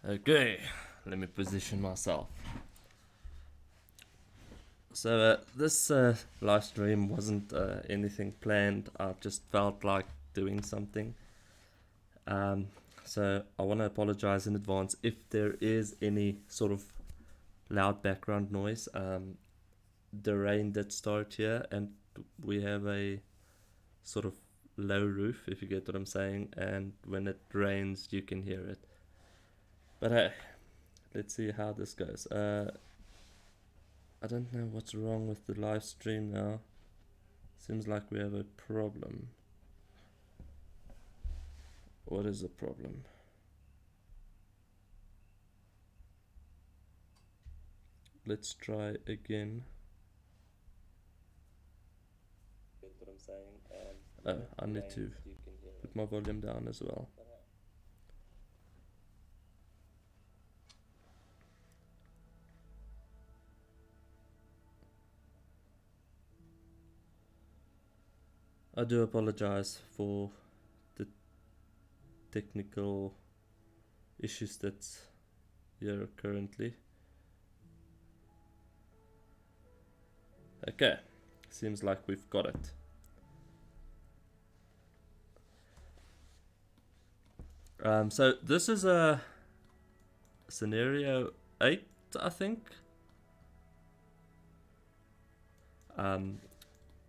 Okay, let me position myself. So this live stream wasn't anything planned. I just felt like doing something. Um, so I want to apologize in advance if there is any sort of loud background noise. The rain did start here, and we have a sort of low roof, if you get what I'm saying. And when it rains, you can hear it. But hey, let's see how this goes. I don't know what's wrong with the live stream now. Seems like we have a problem. What is the problem? Let's try again. Get what I'm saying? Oh, I need to put my volume down as well. I do apologize for the technical issues that's here currently. Okay, seems like we've got it. So this is a scenario 8, I think. And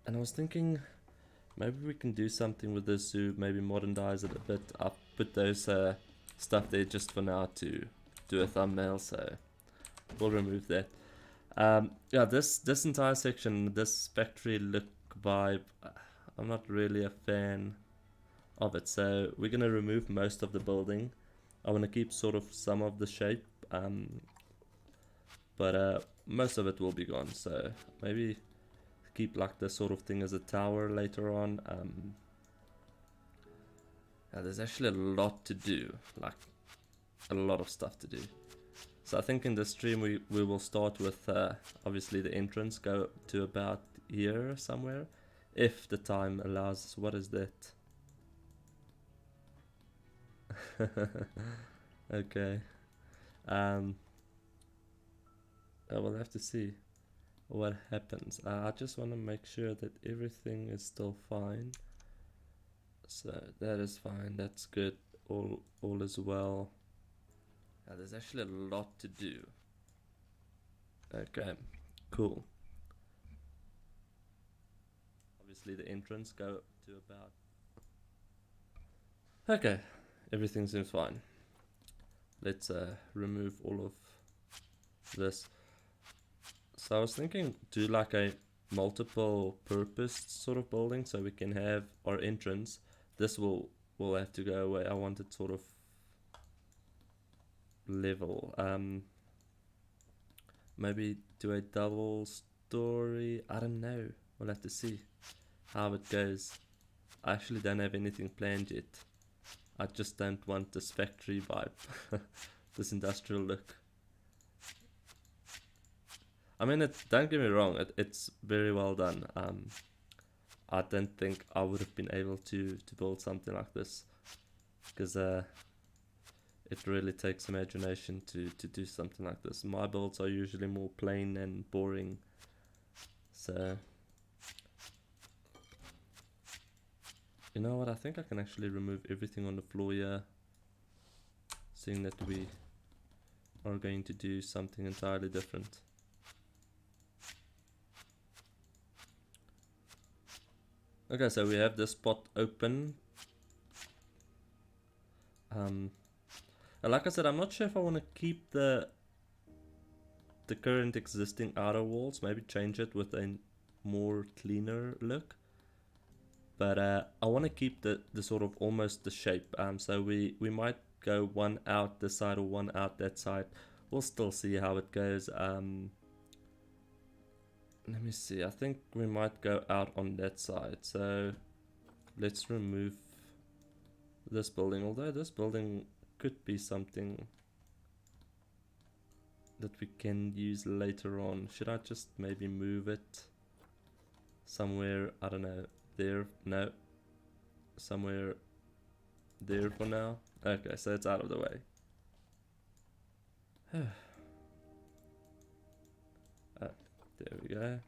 I was thinking maybe we can do something with this to maybe modernize it a bit. I'll put those stuff there just for now to do a thumbnail, so we'll remove that. Yeah, this entire section, this factory look vibe, I'm not really a fan of it, so we're gonna remove most of the building. I want to keep sort of some of the shape, but most of it will be gone, so maybe keep like this sort of thing as a tower later on. Yeah, there's actually a lot to do, like a lot of stuff to do. So I think in this stream we will start with obviously the entrance, go to about here somewhere, if the time allows us. What is that? Okay. We'll have to see what happens. I just want to make sure that everything is still fine. So that is fine. That's good. All is well. There's actually a lot to do. Okay, cool. Obviously the entrance, go to about. Okay, everything seems fine. Let's remove all of this. So I was thinking do like a multiple purpose sort of building, so we can have our entrance. This will have to go away. I want it sort of level. Maybe do a double story. I don't know. We'll have to see how it goes. I actually don't have anything planned yet. I just don't want this factory vibe, this industrial look. I mean, don't get me wrong, it's very well done. I don't think I would have been able to build something like this, because it really takes imagination to do something like this. My builds are usually more plain and boring, so you know what, I think I can actually remove everything on the floor here, seeing that we are going to do something entirely different. Okay, so we have this spot open. And like I said, I'm not sure if I want to keep the current existing outer walls, maybe change it with a more cleaner look. But I want to keep the sort of almost the shape. So we might go one out this side or one out that side. We'll still see how it goes. Let me see. I think we might go out on that side. So let's remove this building. Although this building could be something that we can use later on. Should I just maybe move it somewhere? I don't know. There? No. Somewhere there for now. Okay, so it's out of the way. There we go.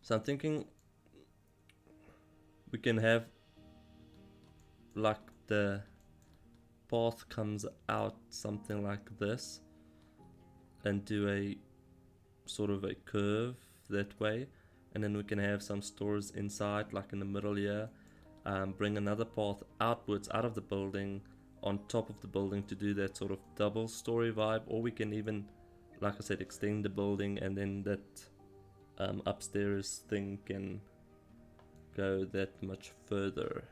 So I'm thinking we can have like the path comes out something like this and do a sort of a curve that way, and then we can have some stores inside like in the middle here. Bring another path outwards out of the building on top of the building to do that sort of double story vibe, or we can even, like I said, extend the building and then that upstairs thing can go that much further.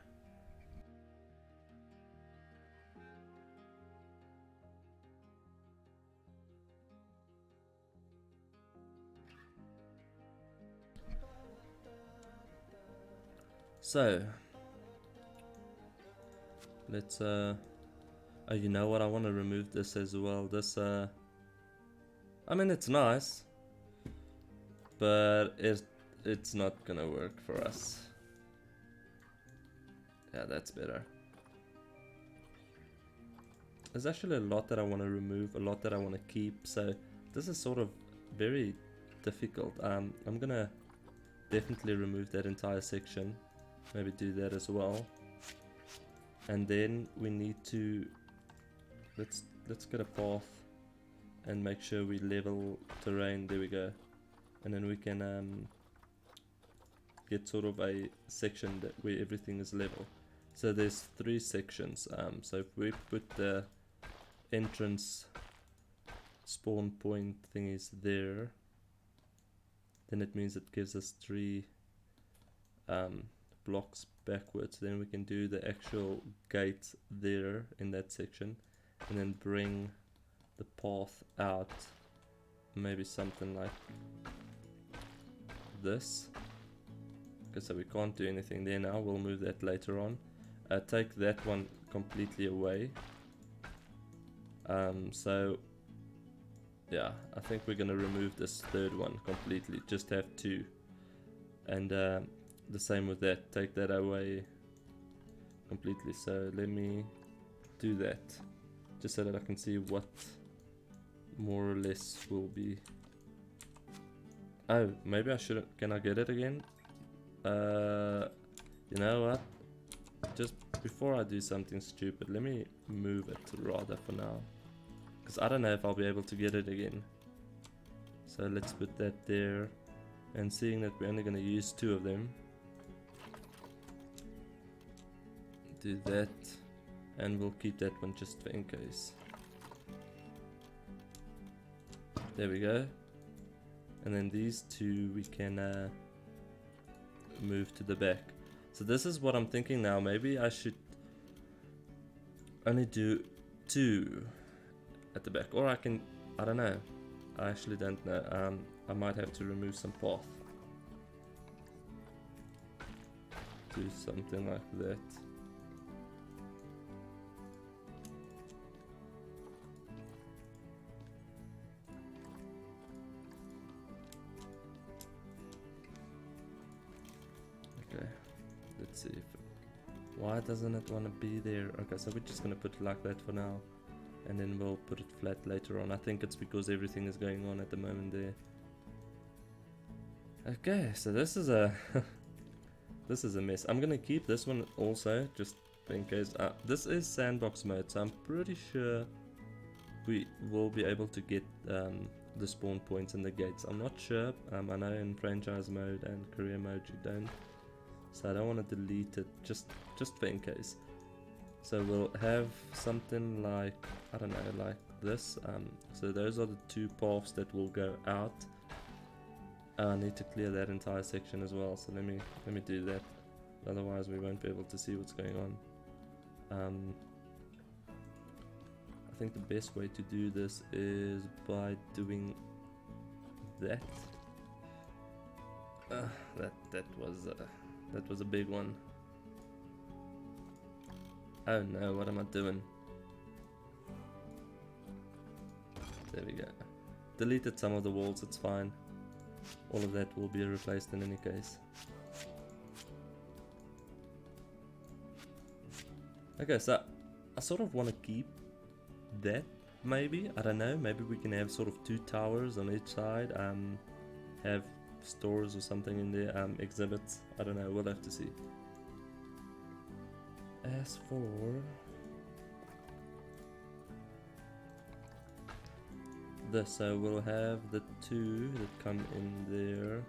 So let's oh, you know what, I want to remove this as well. This I mean, it's nice, but it's not gonna work for us. Yeah, that's better. There's actually a lot that I want to remove, a lot that I want to keep, so this is sort of very difficult. I'm gonna definitely remove that entire section, maybe do that as well, and then we need to let's get a path and make sure we level terrain. There we go, and then we can get sort of a section that where everything is level. So there's 3 sections. So if we put the entrance spawn point thingies there, then it means it gives us 3 blocks backwards. Then we can do the actual gate there in that section, and then bring the path out, maybe something like this. Okay, so we can't do anything there now, we'll move that later on. Take that one completely away. So yeah, I think we're gonna remove this 3rd one completely, just have 2, and the same with that, take that away completely. So let me do that just so that I can see what more or less will be. Oh, maybe I shouldn't. Can I get it again? You know what, just before I do something stupid, let me move it rather for now, because I don't know if I'll be able to get it again. So let's put that there, and seeing that we're only going to use 2 of them, do that, and we'll keep that one just for in case. There we go. And then these 2 we can move to the back. So this is what I'm thinking now. Maybe I should only do 2 at the back, or I don't know. I actually don't know. I might have to remove some path. Do something like that. Okay, let's see if why doesn't it want to be there? Okay, so we're just gonna put it like that for now, and then we'll put it flat later on. I think it's because everything is going on at the moment there. Okay, so this is a this is a mess. I'm gonna keep this one also just in case. This is sandbox mode, so I'm pretty sure we will be able to get the spawn points and the gates. I'm not sure. I know in franchise mode and career mode you don't, so I don't want to delete it just for in case. So we'll have something like, I don't know, like this. So those are the 2 paths that will go out. I need to clear that entire section as well, so let me do that, otherwise we won't be able to see what's going on. I think the best way to do this is by doing that. That was a big one. Oh no, what am I doing? There we go. Deleted some of the walls, it's fine. All of that will be replaced in any case. Okay, so I sort of want to keep that, maybe. I don't know, maybe we can have sort of 2 towers on each side, have stores or something in there, exhibits. I don't know, we'll have to see. As for this, so we'll have the 2 that come in there.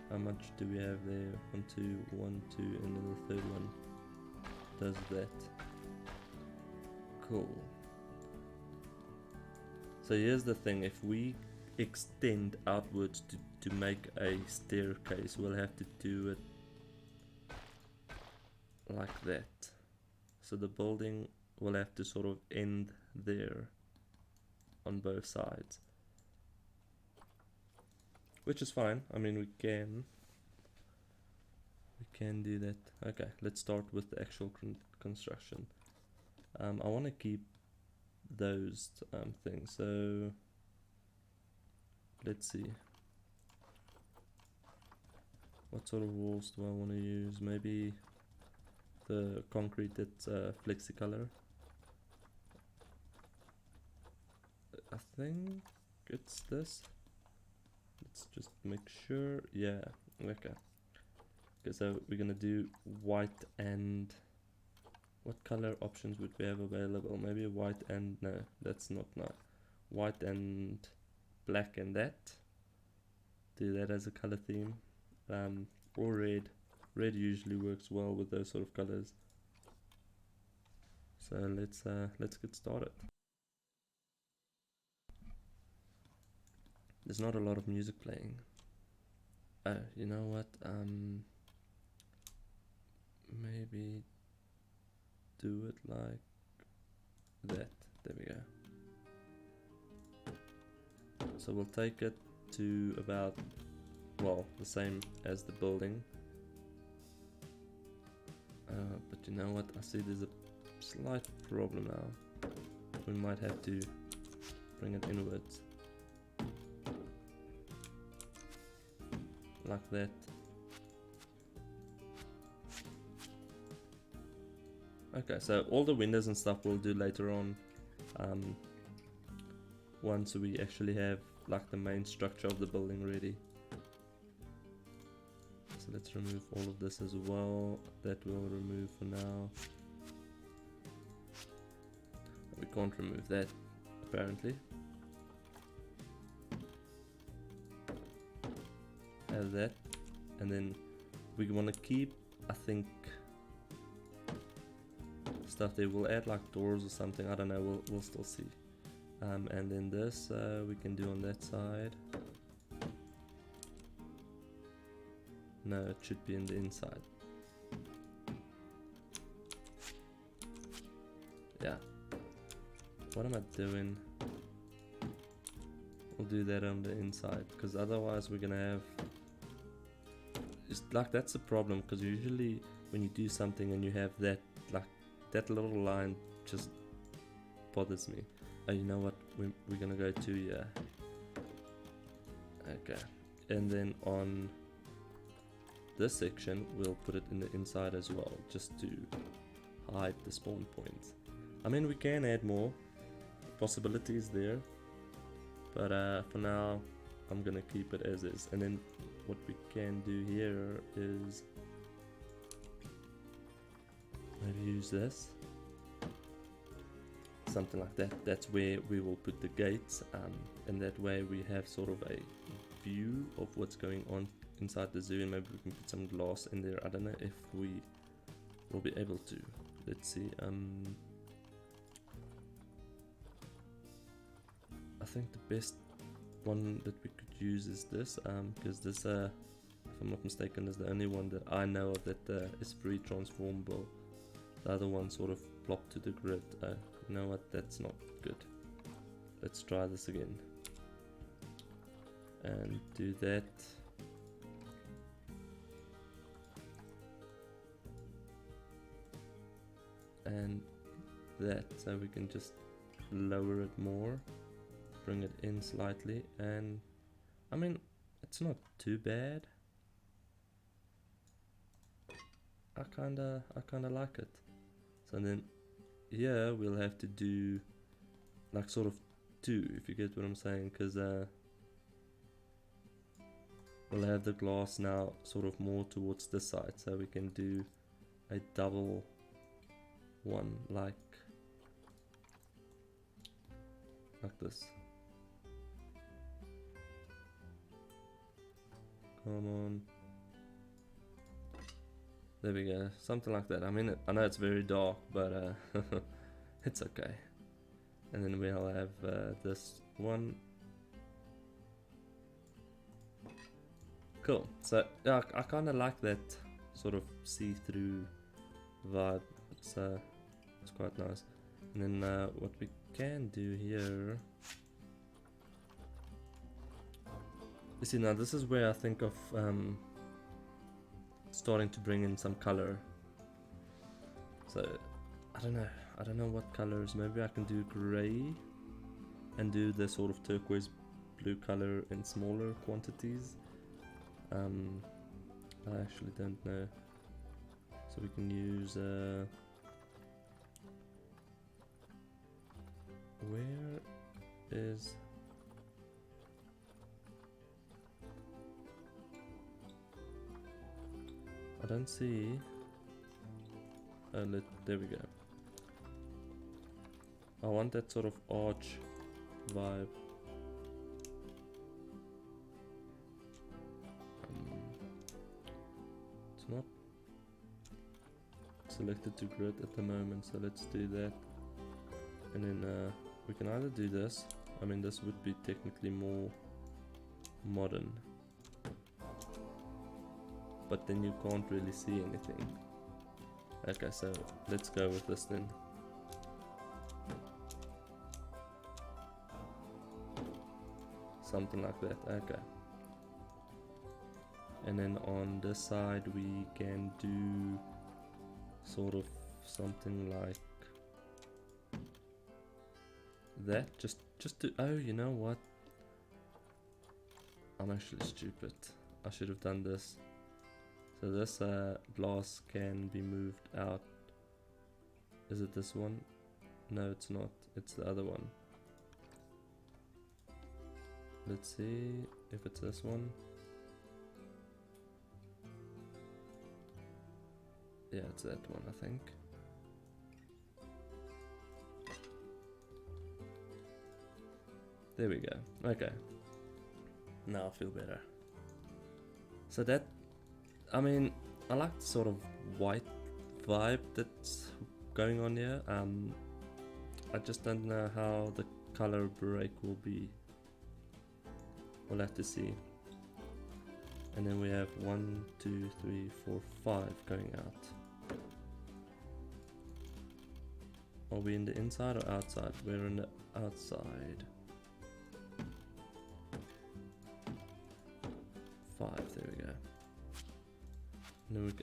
How much do we have there? 1, 2, 1, 2, and then the third one does that. Cool. So here's the thing, if we extend outwards to make a staircase, we'll have to do it like that. So the building will have to sort of end there on both sides, which is fine. I mean, we can do that. Okay, let's start with the actual construction. I want to keep those things, so let's see, what sort of walls do I want to use? Maybe the concrete that's flexicolor. I think it's this. Let's just make sure. Yeah, okay. Okay, so we're gonna do white and what color options would we have available? Maybe white and, no, that's not nice. White and black and that. Do that as a color theme. Or red. Red usually works well with those sort of colors. So let's get started. There's not a lot of music playing. Oh, you know what? Maybe do it like that. There we go. So we'll take it to about, well, the same as the building. But you know what? I see there's a slight problem now. We might have to bring it inwards. Like that. Okay, so all the windows and stuff we'll do later on, once we actually have like the main structure of the building ready. So let's remove all of this as well. That we'll remove for now. We can't remove that apparently. As that, and then we want to keep, I think, stuff there. We'll add like doors or something, I don't know, we'll still see. And then this we can do on that side. No, it should be in the inside. Yeah, what am I doing? We'll do that on the inside, because otherwise we're gonna have, it's like, that's the problem, because usually when you do something and you have that, like that little line, just bothers me. Oh, you know what, we're gonna go to, yeah. Okay, and then on this section we'll put it in the inside as well, just to hide the spawn points. I mean, we can add more possibilities there, but for now I'm gonna keep it as is. And then what we can do here is maybe use this, something like that. That's where we will put the gates, and that way we have sort of a view of what's going on inside the zoo, and maybe we can put some glass in there. I don't know if we will be able to. Let's see. I think the best one that we could use is this, because this, if I'm not mistaken, is the only one that I know of that is free transformable. The other one sort of plopped to the grid. You know what, that's not good. Let's try this again and do that. And that, so we can just lower it more, bring it in slightly, and I mean, it's not too bad. I kinda like it. So then here we'll have to do like sort of two, if you get what I'm saying, because we'll have the glass now sort of more towards this side, so we can do a double one like this. Come on. There we go, something like that. I mean, I know it's very dark, but it's okay. And then we'll have this one. Cool. So yeah, I kind of like that sort of see-through vibe. It's quite nice. And then what we can do here. You see, now this is where I think of starting to bring in some color. So I don't know what colors. Maybe I can do gray and do the sort of turquoise blue color in smaller quantities. I actually don't know. So we can use where is I don't see. There we go. I want that sort of arch vibe. It's not selected to grid at the moment, so let's do that. And then we can either do this. I mean, this would be technically more modern, but then you can't really see anything. Okay, so let's go with this then. Something like that, okay. And then on this side we can do sort of something like that. Just to, oh, you know what? I'm actually stupid. I should have done this. So this glass can be moved out. Is it this one? No, it's not. It's the other one. Let's see if it's this one. Yeah, it's that one, I think. There we go. Okay. Now I feel better. So that, I mean, I like the sort of white vibe that's going on here. I just don't know how the color break will be. We'll have to see. And then we have 1, 2, 3, 4, 5 going out. Are we in the inside or outside? We're in the outside. 5, there we go. And then we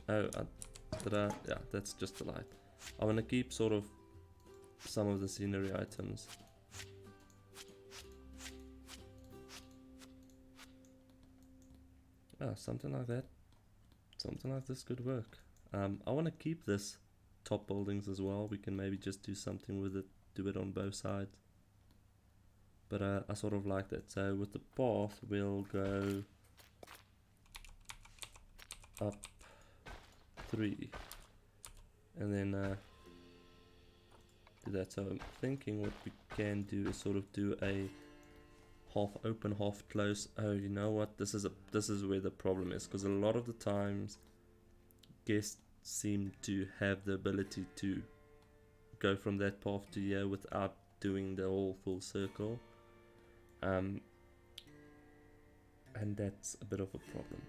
yeah, that's just the light. I want to keep sort of some of the scenery items. Something like that. Something like this could work. I want to keep this top buildings as well. We can maybe just do something with it, do it on both sides. But I sort of like that. So with the path, we'll go up 3. And then do that. So I'm thinking what we can do is sort of do a half open, half close. Oh, you know what? This is where the problem is, because a lot of the times guests seem to have the ability to go from that path to here without doing the whole full circle, and that's a bit of a problem.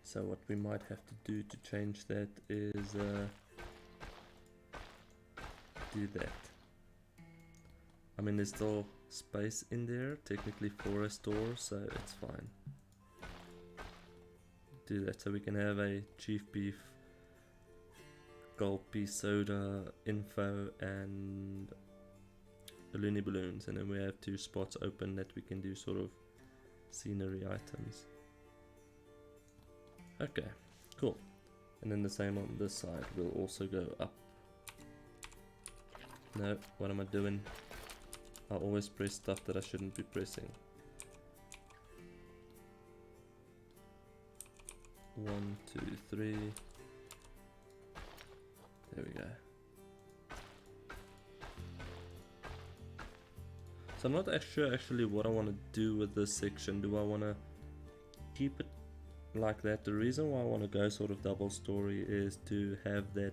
So what we might have to do to change that is do that. I mean, there's still space in there technically for a store, so it's fine. Do that so we can have a chief beef, gold piece soda, info, and loony balloons, and then we have 2 spots open that we can do sort of scenery items. Okay, cool. And then the same on this side, we'll also go up No, what am I doing? I always press stuff that I shouldn't be pressing. 1, 2, 3. There we go. So I'm not sure actually what I want to do with this section. Do I want to keep it like that? The reason why I want to go sort of double story is to have that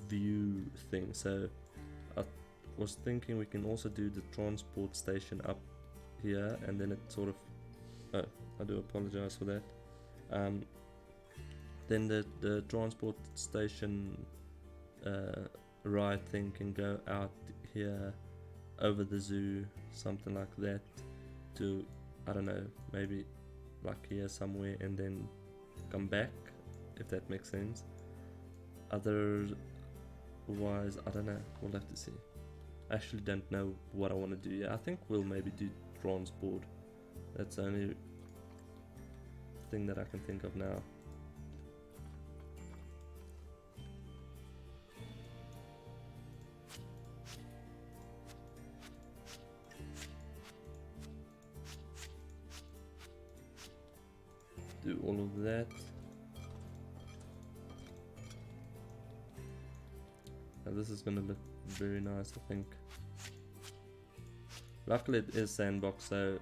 view thing. So I was thinking we can also do the transport station up here, and then it sort of, oh, I do apologize for that. Then the transport station ride thing can go out here over the zoo, something like that, to, I don't know, maybe like here somewhere, and then come back, if that makes sense. Otherwise, I don't know, we'll have to see. I actually don't know what I want to do. Yeah, I think we'll maybe do transport. That's the only thing that I can think of now. Do all of that. And this is gonna look very nice, I think. Luckily it is sandbox, so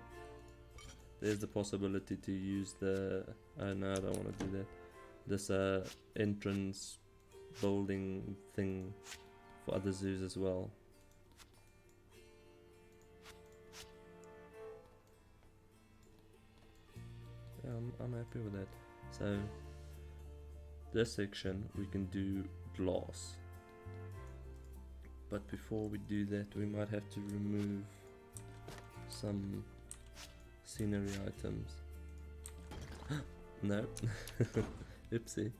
there's the possibility to use the, oh no, I don't want to do that, this entrance building thing for other zoos as well. Yeah, I'm happy with that. So this section we can do glass, but before we do that we might have to remove some scenery items. No. Oopsie.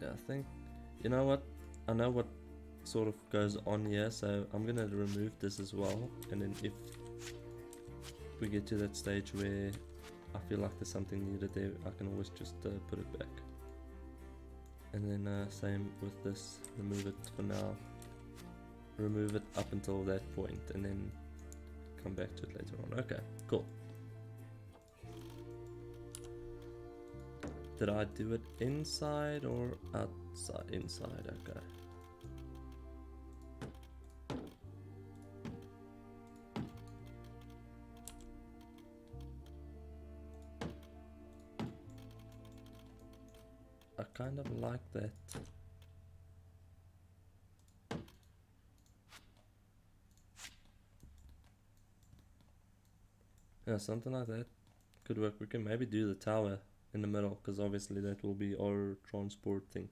Yeah, I think, you know what, I know what sort of goes on here, so I'm gonna remove this as well, and then if we get to that stage where I feel like there's something needed there, I can always just put it back. And then same with this, remove it for now, remove it up until that point, and then come back to it later on. Okay, cool. Did I do it inside or outside? Inside, okay. I kind of like that. Yeah, something like that could work. We can maybe do the tower in the middle, because obviously that will be our transport thing.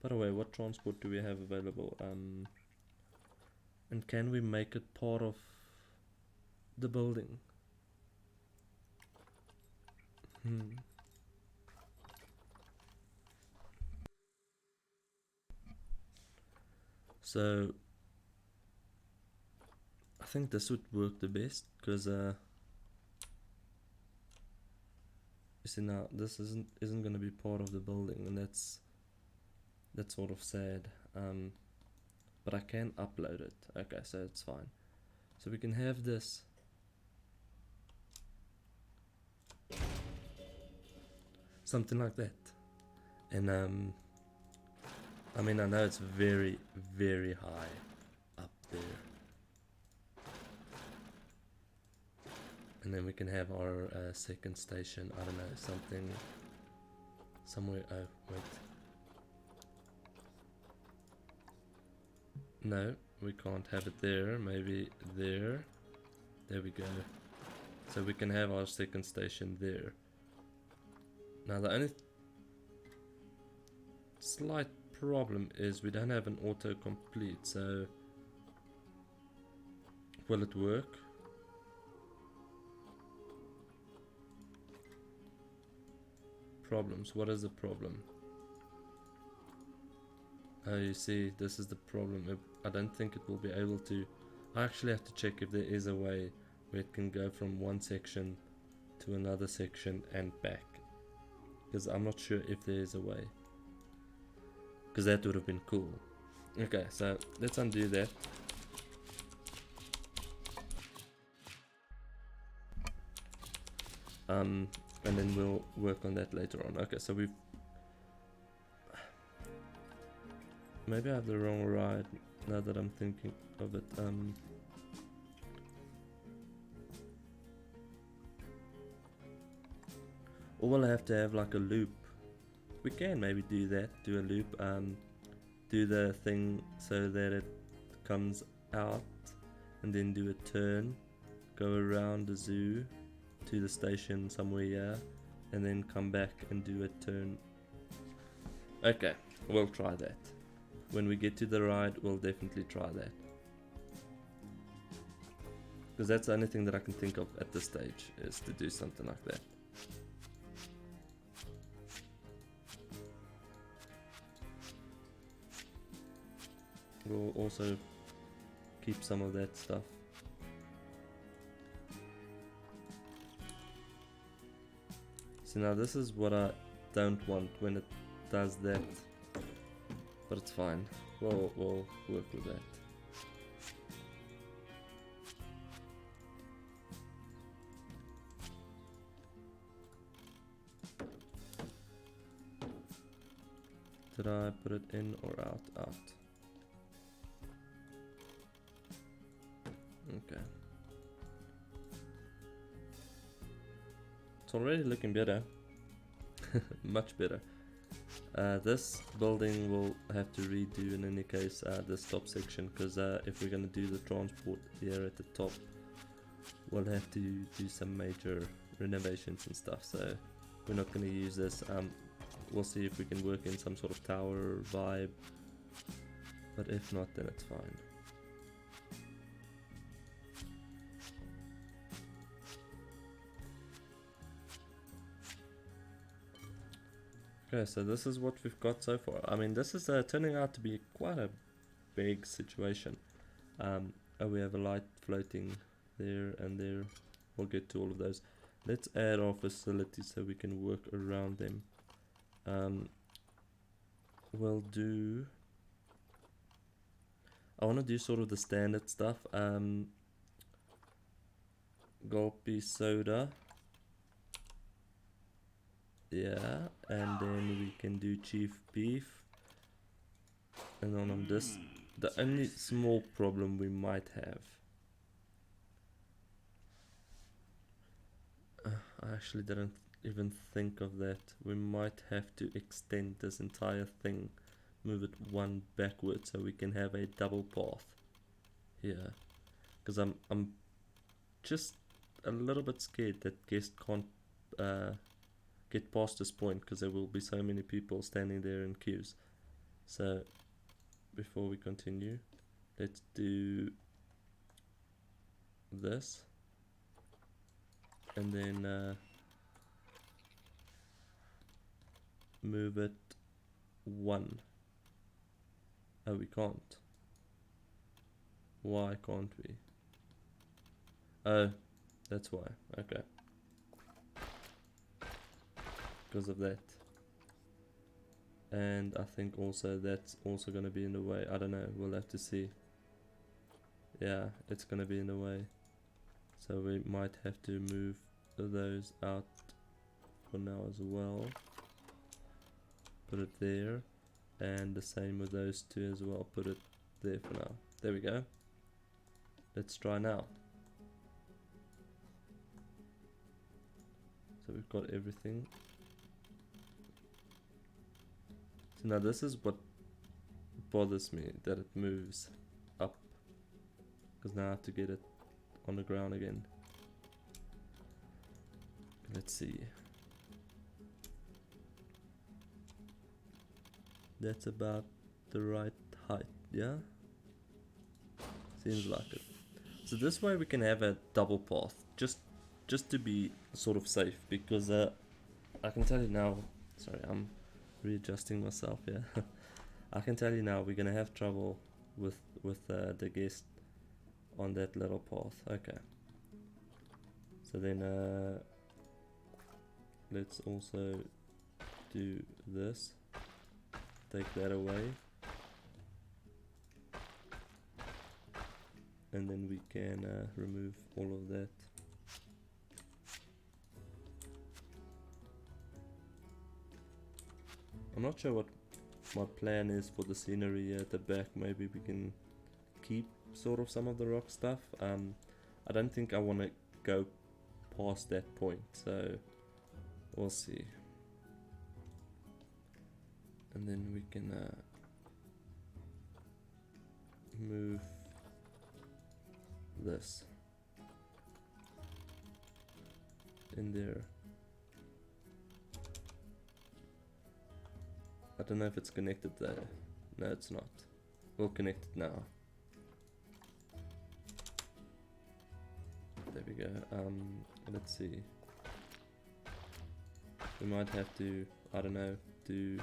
By the way, what transport do we have available? And can we make it part of the building? So I think this would work the best, because you see now this isn't going to be part of the building, and that's sort of sad. But I can upload it. Okay, so it's fine. So we can have this. Something like that. And I mean, I know it's very, very high up there. And then we can have our second station, I don't know, something somewhere. Oh, wait. No, we can't have it there. Maybe there. There we go. So we can have our second station there. Now the only slight problem is we don't have an autocomplete, so will it work? Problems. What is the problem? Oh, you see, this is the problem. I don't think it will be able to. I actually have to check if there is a way where it can go from one section to another section and back, because I'm not sure if there is a way, because that would have been cool. Okay, so let's undo that. And then we'll work on that later on. Okay, so we've... Maybe I have the wrong ride now that I'm thinking of it. Or will I have to have like a loop? We can maybe do that, do a loop, do the thing so that it comes out, and then do a turn, go around the zoo to the station somewhere here, and then come back and do a turn. Okay, we'll try that. When we get to the ride, we'll definitely try that. Because that's the only thing that I can think of at this stage, is to do something like that. We'll also keep some of that stuff. So now this is what I don't want when it does that, but it's fine. We'll work with that. Did I put it in or out? Out. Okay. It's already looking better. Much better. This building will have to redo in any case, this top section, because if we're going to do the transport here at the top, we'll have to do some major renovations and stuff, so we're not going to use this. We'll see if we can work in some sort of tower vibe, but if not, then it's fine. Okay, so this is what we've got so far. I mean, this is turning out to be quite a big situation. We have a light floating there and there. We'll get to all of those. Let's add our facilities so we can work around them. We'll do... I want to do sort of the standard stuff. Gulpy soda. Yeah, and then we can do chief beef. And then on this, the only small problem we might have... I actually didn't even think of that. We might have to extend this entire thing, move it one backwards so we can have a double path here. Because I'm just a little bit scared that guests can't get past this point, because there will be so many people standing there in queues. So before we continue, let's do this, and then move it one. Oh, we can't. Why can't we? Oh, that's why. Okay. Because of that. And I think also that's also going to be in the way. I don't know, we'll have to see. Yeah, it's going to be in the way. So we might have to move those out for now as well. Put it there. And the same with those two as well. Put it there for now. There we go. Let's try now. So we've got everything. So now this is what bothers me, that it moves up. Because now I have to get it on the ground again. Let's see. That's about the right height, yeah? Seems like it. So this way we can have a double path, just to be sort of safe, because I can tell you now, sorry, I'm readjusting myself here. I can tell you now we're gonna have trouble with the guest on that little path. Okay. So then let's also do this. Take that away. And then we can remove all of that. I'm not sure what my plan is for the scenery at the back. Maybe we can keep sort of some of the rock stuff. I don't think I want to go past that point, so we'll see. And then we can move this in there. I don't know if it's connected there. No, it's not. We'll connect it now. There we go. Let's see. We might have to, I don't know, do...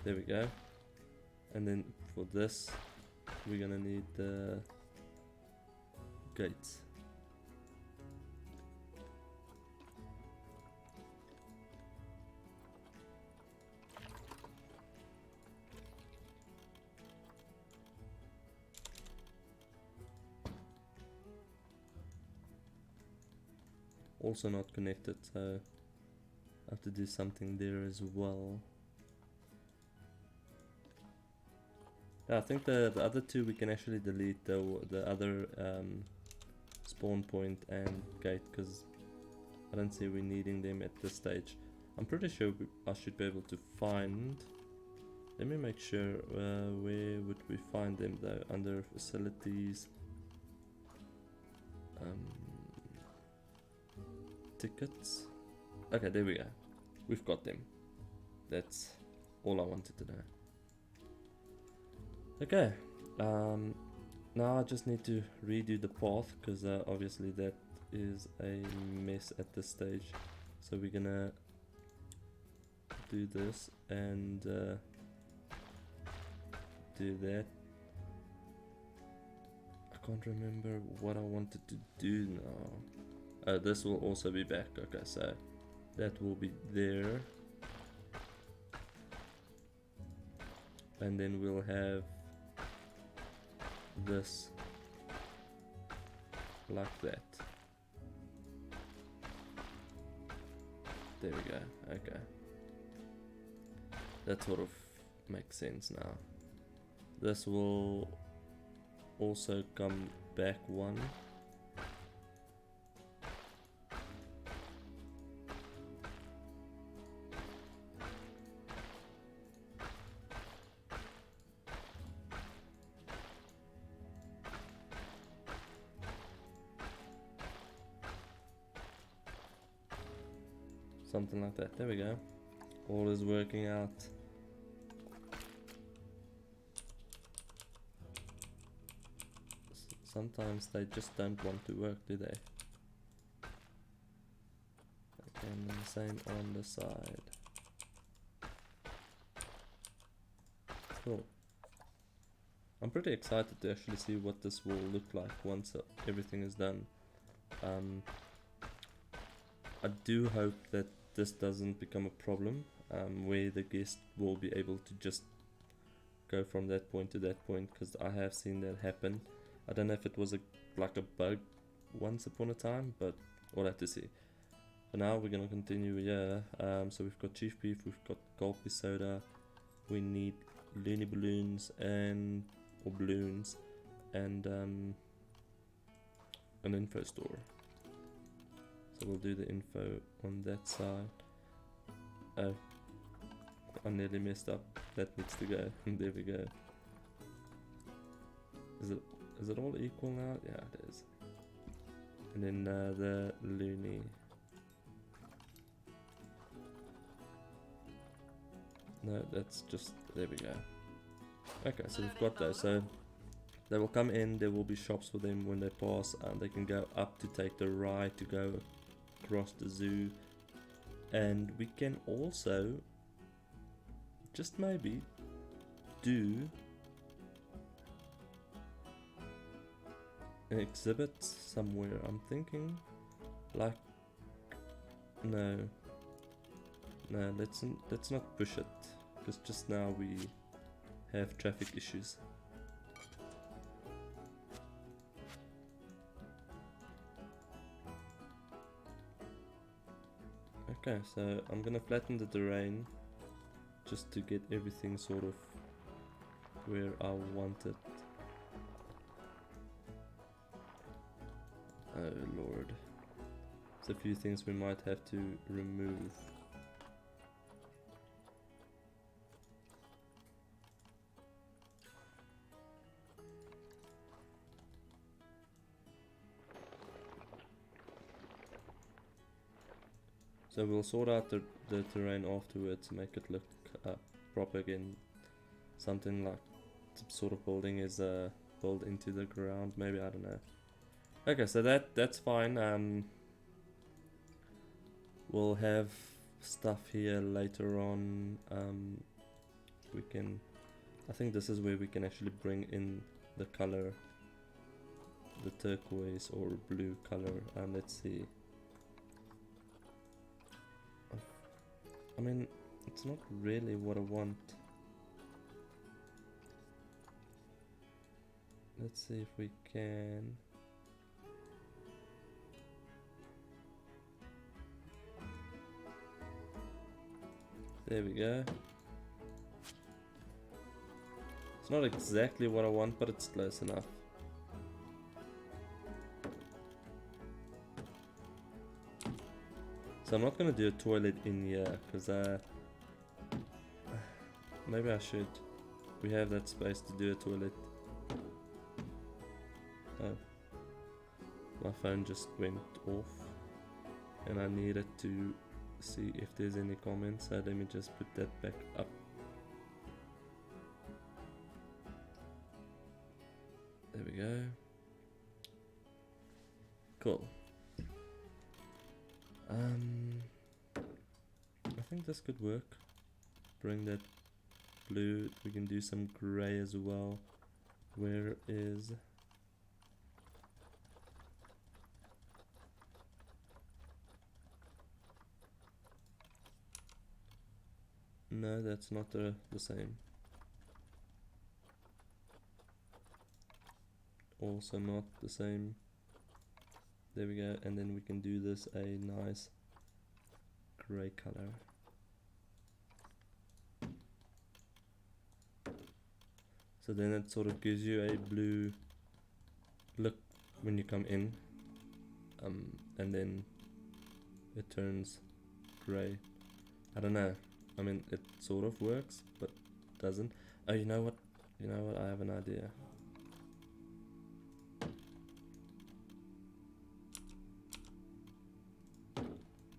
There we go. And then for this, we're gonna need the gates. Also not connected, so I have to do something there as well. Yeah, I think the other two we can actually delete, the other spawn point and gate, because I don't see we needing them at this stage. I'm pretty sure I should be able to find... Let me make sure, where would we find them though? Under facilities, tickets. Okay, there we go. We've got them. That's all I wanted to know. Okay, now I just need to redo the path, because obviously that is a mess at this stage. So we're gonna do this and do that. I can't remember what I wanted to do now. This will also be back. Okay, so that will be there, and then we'll have this like that. There we go. Okay, that sort of makes sense now. This will also come back one. Something like that. There we go. All is working out. Sometimes they just don't want to work, do they? Okay, and then the same on the side. Cool. I'm pretty excited to actually see what this will look like once everything is done. I do hope that this doesn't become a problem, where the guest will be able to just go from that point to that point, because I have seen that happen. I don't know if it was like a bug once upon a time, but we'll have to see. For now, we're gonna continue here. So we've got Chief Beef, we've got Gulpy Soda, we need Looney Balloons or balloons, and an info store. So we'll do the info on that side. Oh, I nearly messed up. That needs to go. There we go. Is it all equal now? Yeah, it is. And then the loony. No, that's just, there we go. Okay, so we've got those. So they will come in, there will be shops for them when they pass, and they can go up to take the ride to go across the zoo. And we can also just maybe do exhibit somewhere. I'm thinking, like, no, let's not push it, because just now we have traffic issues. Okay, so I'm gonna flatten the terrain just to get everything sort of where I want it. Oh lord. There's a few things we might have to remove. So we'll sort out the terrain afterwards, make it look proper again. Something like some sort of building is built into the ground, maybe, I don't know. Okay, so that's fine. We'll have stuff here later on. We can, I think this is where we can actually bring in the color, the turquoise or blue color. Let's see. I mean, it's not really what I want. Let's see if we can. There we go. It's not exactly what I want, but it's close enough. So I'm not gonna do a toilet in here, because maybe I should. We have that space to do a toilet. Oh. My phone just went off, and I needed to see if there's any comments, so let me just put that back up. There we go. Cool. I think this could work. Bring that blue. We can do some gray as well. Where is... No, that's not the same. Also not the same. There we go, and then we can do this a nice grey color. So then it sort of gives you a blue look when you come in, and then it turns grey. I don't know. I mean, it sort of works, but doesn't. Oh, you know what? You know what? I have an idea.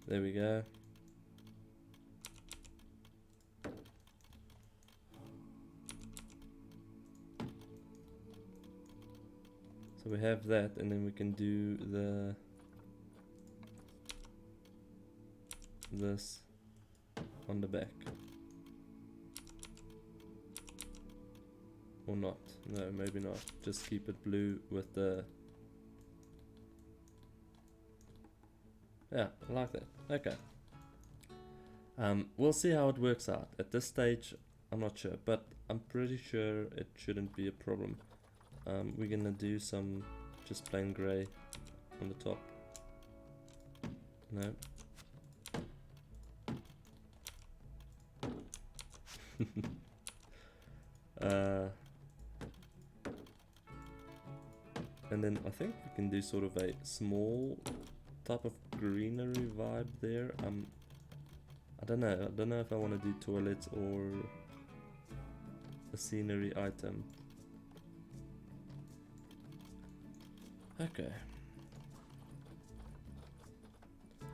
There we go. So we have that, and then we can do this on the back. Or not. No, maybe not. Just keep it blue with the... Yeah, I like that. Okay. We'll see how it works out. At this stage, I'm not sure, but I'm pretty sure it shouldn't be a problem. We're gonna do some just plain grey on the top. No. And then I think we can do sort of a small type of greenery vibe there. I don't know if I want to do toilets or a scenery item. Okay.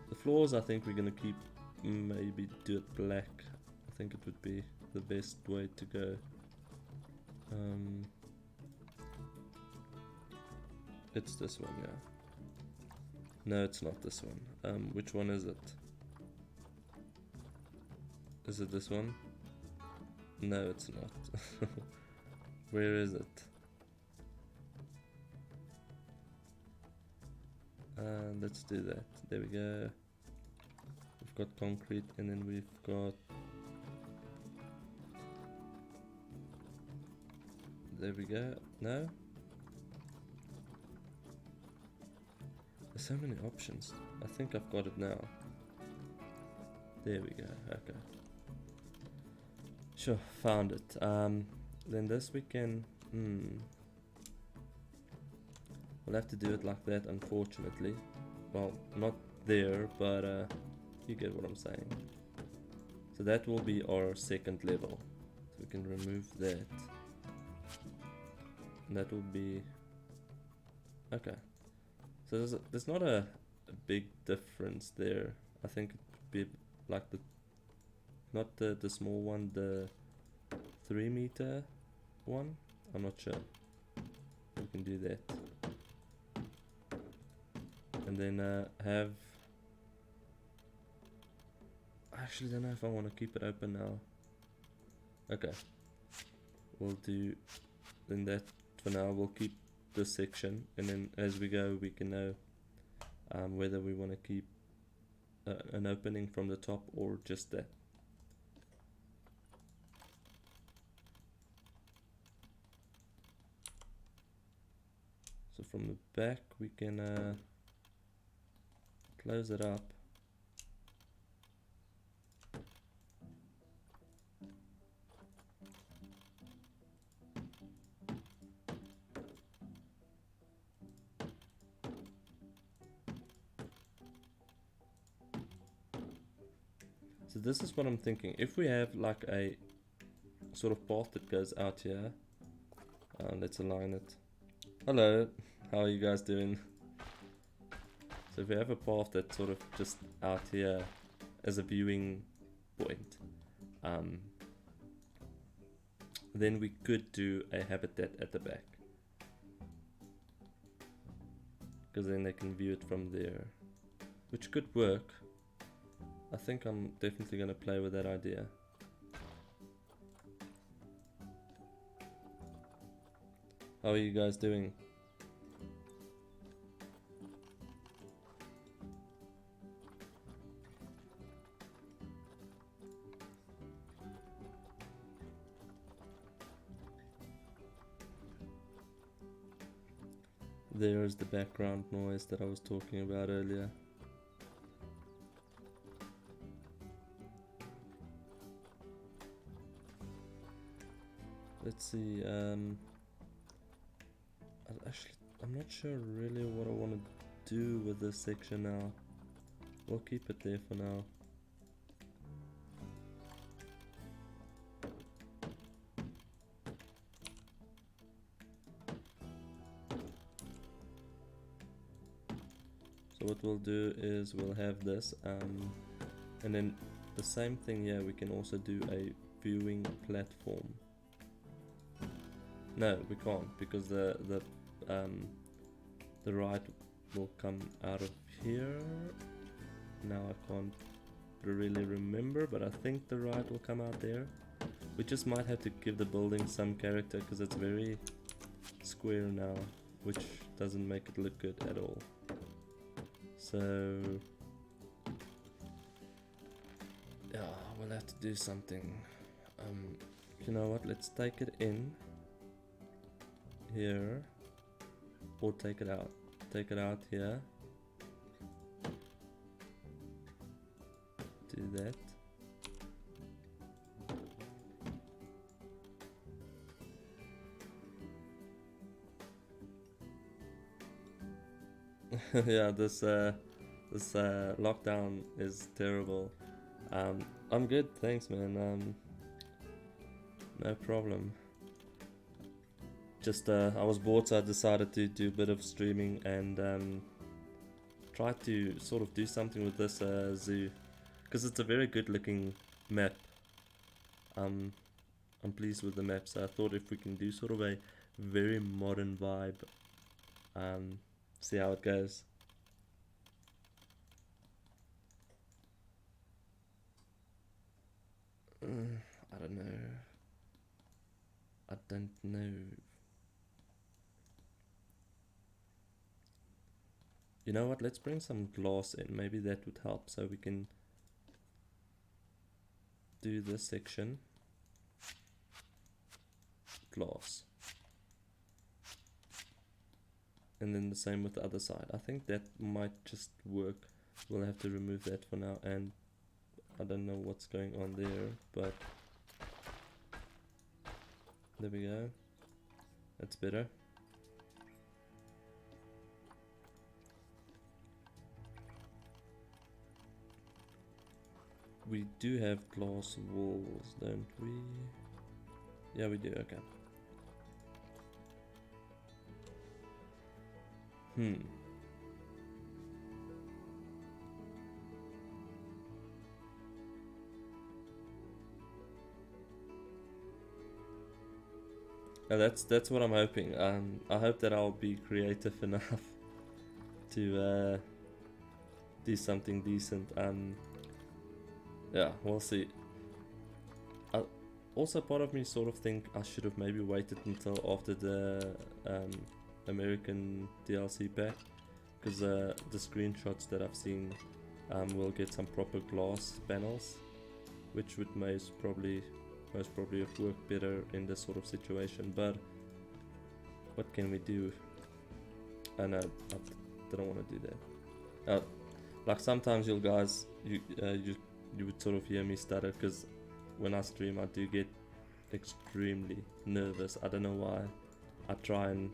The floors, I think we're gonna keep, maybe do it black. I think it would be the best way to go. It's this one, yeah. No, it's not this one. Which one is it? Is it this one? No, it's not. Where is it? Let's do that. There we go. We've got concrete, and then we've got... There we go. No? There's so many options. I think I've got it now. There we go. Okay. Sure, found it. Then this we can... We'll have to do it like that, unfortunately. Well, not there, but you get what I'm saying. So that will be our second level. So we can remove that. And that will be... Okay. So there's not a big difference there. I think it would be like the... Not the small one, the 3 meter one. I'm not sure. We can do that. And then have... I actually don't know if I want to keep it open now. Okay. We'll do... Then that for now we'll keep this section. And then as we go we can know whether we want to keep an opening from the top or just that. So from the back we can close it up. So this is what I'm thinking. If we have like a sort of path that goes out here, let's align it. Hello, how are you guys doing? So if we have a path that's sort of just out here as a viewing point, then we could do a habitat at the back, because then they can view it from there, which could work. I think I'm definitely going to play with that idea. How are you guys doing? There's the background noise that I was talking about earlier. Let's see, I'm not sure really what I want to do with this section now. We'll keep it there for now. So what we'll do is we'll have this, and then the same thing here, we can also do a viewing platform. No, we can't, because the right will come out of here. Now I can't really remember, but I think the right will come out there. We just might have to give the building some character, because it's very square now, which doesn't make it look good at all. So yeah, we'll have to do something. You know what, let's take it in here, or take it out. Take it out here. Do that. Yeah, this lockdown is terrible. I'm good, thanks man. No problem. Just I was bored, so I decided to do a bit of streaming and try to sort of do something with this zoo, because it's a very good looking map. I'm pleased with the map, so I thought if we can do sort of a very modern vibe, see how it goes. I don't know. I don't know. You know what, let's bring some glass in, maybe that would help, so we can do this section glass, and then the same with the other side. I think that might just work. We'll have to remove that for now, and I don't know what's going on there, but there we go, that's better. We do have glass walls, don't we? Yeah, we do, okay. That's what I'm hoping. I hope that I'll be creative enough to do something decent. Yeah, we'll see. Also, part of me sort of think I should have maybe waited until after the American DLC pack, because the screenshots that I've seen will get some proper glass panels, which would most probably have worked better in this sort of situation. But what can we do? And I don't want to do that. Like sometimes you guys, you would sort of hear me stutter, because when I stream I do get extremely nervous. I don't know why. I try and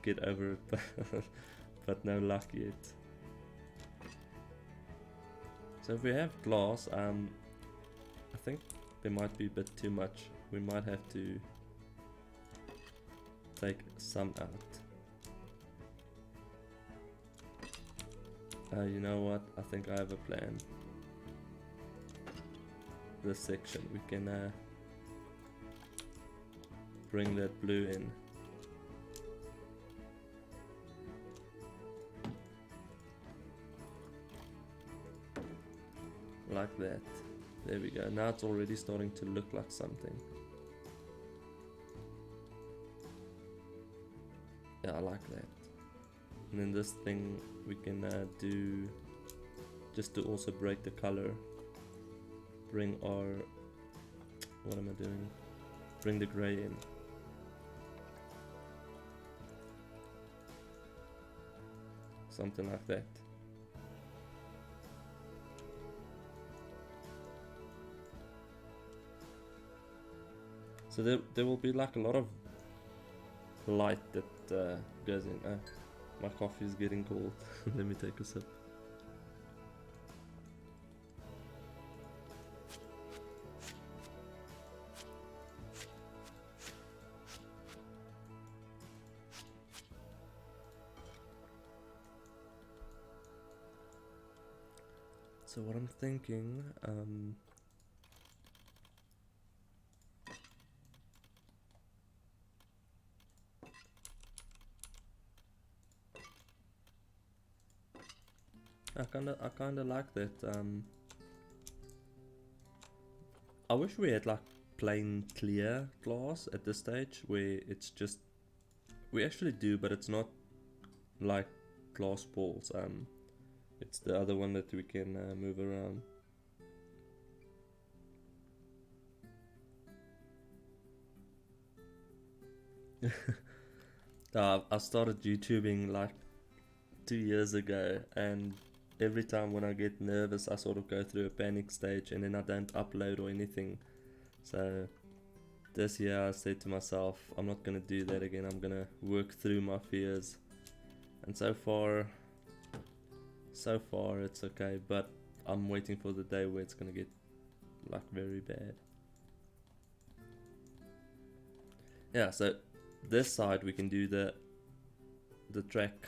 get over it, but no luck yet. So if we have glass, I think there might be a bit too much. We might have to take some out. You know what? I think I have a plan. This section, we can bring that blue in. Like that. There we go. Now it's already starting to look like something. Yeah, I like that. And then this thing we can do, just to also break the color, bring our, what am I doing? Bring the gray in. Something like that. So there will be like a lot of light that goes in. My coffee is getting cold. Let me take a sip. So what I'm thinking, I kinda like that. I wish we had like plain clear glass at this stage, where it's just, we actually do, but it's not like glass balls. It's the other one that we can move around. I started YouTubing like 2 years ago, and every time when I get nervous I sort of go through a panic stage, and then I don't upload or anything. So this year I said to myself, I'm not gonna do that again. I'm gonna work through my fears, and so far it's okay, but I'm waiting for the day where it's gonna get like very bad. Yeah, so this side we can do the track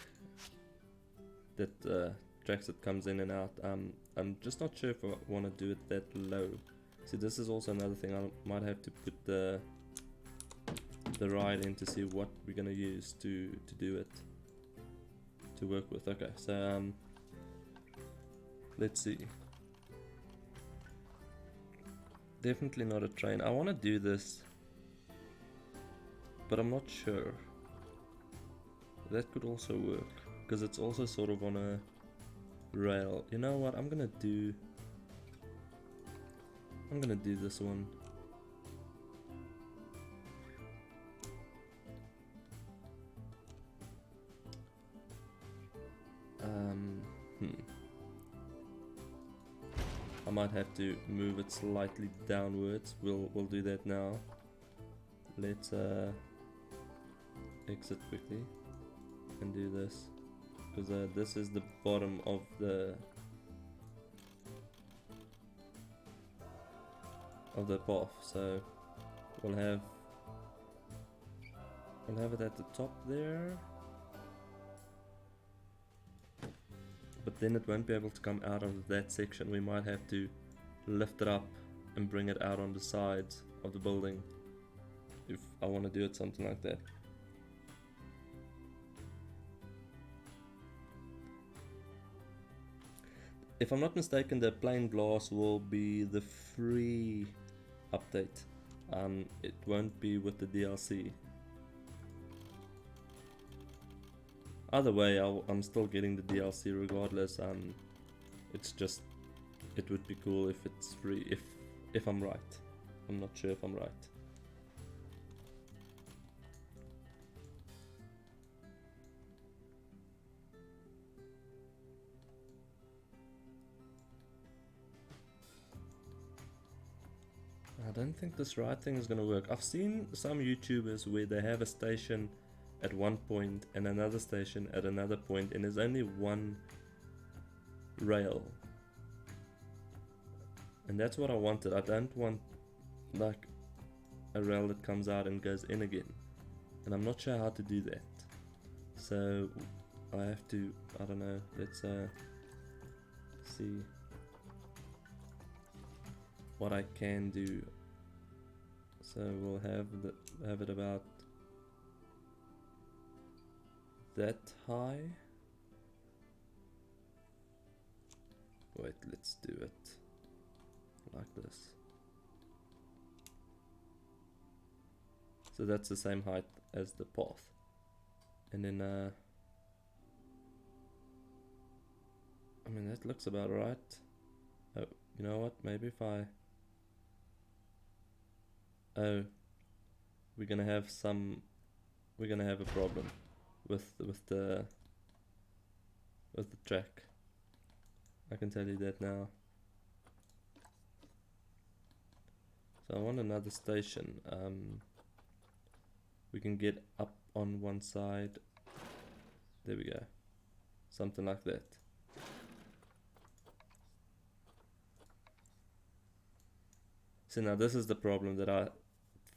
that tracks that comes in and out. I'm just not sure if I want to do it that low. See, this is also another thing. I might have to put the ride in to see what we're gonna use to do it, to work with. Okay, so let's see. Definitely not a train. I want to do this, but I'm not sure. That could also work. because it's also sort of on a rail. You know what? I'm gonna do this one. I might have to move it slightly downwards. We'll do that now. Let's exit quickly and do this, because this is the bottom of the path. So we'll have it at the top there. But then it won't be able to come out of that section. We might have to lift it up and bring it out on the sides of the building if I want to do it something like that. If I'm not mistaken, the plain glass will be the free update. It won't be with the DLC. Either way, I'm still getting the DLC regardless. It's just, it would be cool if it's free, if I'm right. I'm not sure if I'm right. I don't think this ride thing is gonna work. I've seen some YouTubers where they have a station at one point and another station at another point, and there's only one rail, and that's what I wanted. I don't want like a rail that comes out and goes in again, and I'm not sure how to do that. So I have to, I don't know, let's see what I can do. So we'll have it about that high. Wait, let's do it like this. So that's the same height as the path. And then I mean, that looks about right. Oh, you know what? Maybe if I... Oh, we're gonna have a problem with the track. I can tell you that now. So I want another station. We can get up on one side. There we go. Something like that. So now this is the problem that I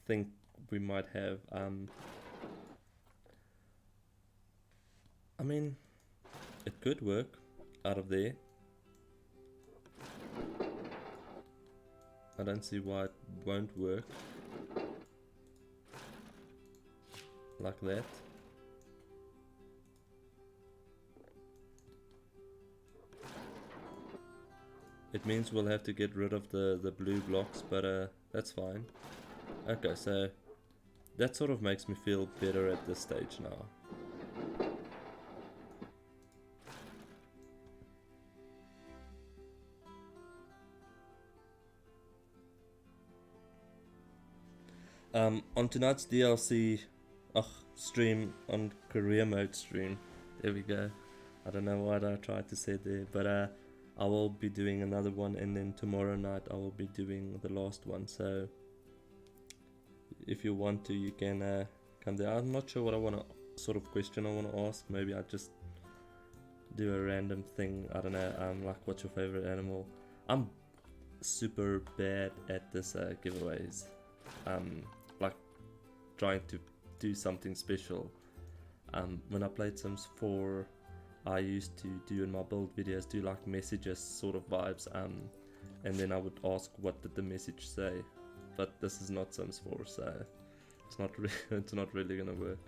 think we might have. I mean, it could work out of there. I don't see why it won't work like that. It means we'll have to get rid of the blue blocks, but that's fine. Okay, so that sort of makes me feel better at this stage now. On tonight's DLC stream, on career mode stream, there we go. I don't know what I tried to say there, but I will be doing another one, and then tomorrow night I will be doing the last one. So if you want to, you can come there. I'm not sure what I want to, sort of question I want to ask. Maybe I just do a random thing. I don't know. Like, what's your favorite animal? I'm super bad at this giveaways. Like trying to do something special. When I played Sims 4, I used to do in my build videos, do like messages sort of vibes, and then I would ask what did the message say. But this is not Sims 4, so it's not really it's not really gonna work.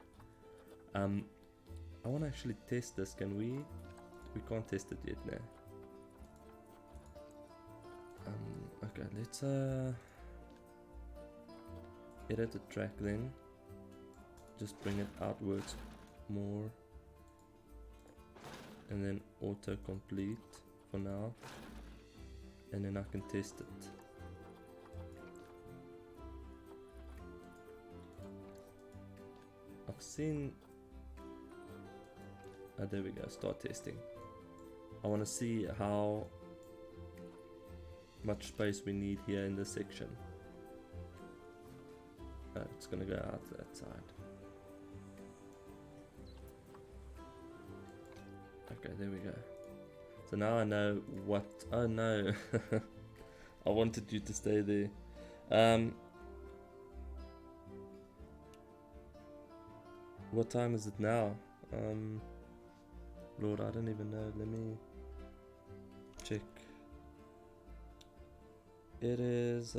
I want to actually test this. Can we? We can't test it yet now. Okay, let's edit the track then. Just bring it outwards more. and then autocomplete for now, and then I can test it. I've seen, there we go, start testing. I want to see how much space we need here in this section. It's gonna go out that side. Okay, there we go. So now I know what, oh no, I wanted you to stay there. What time is it now? Lord, I don't even know. Let me check. It is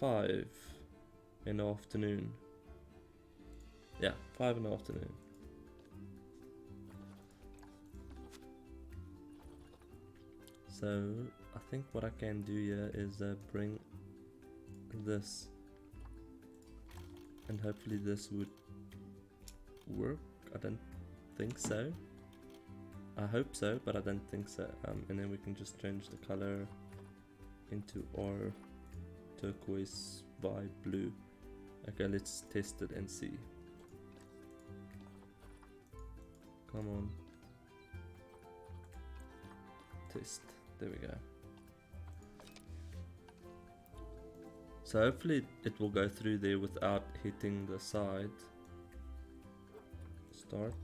5 in the afternoon. Yeah, 5 in the afternoon. So I think what I can do here is bring this, and hopefully this would work. I don't think so. I hope so, but I don't think so. And then we can just change the color into our turquoise by blue. Okay, let's test it and see. Come on. Test. There we go. So hopefully it will go through there without hitting the side. Start.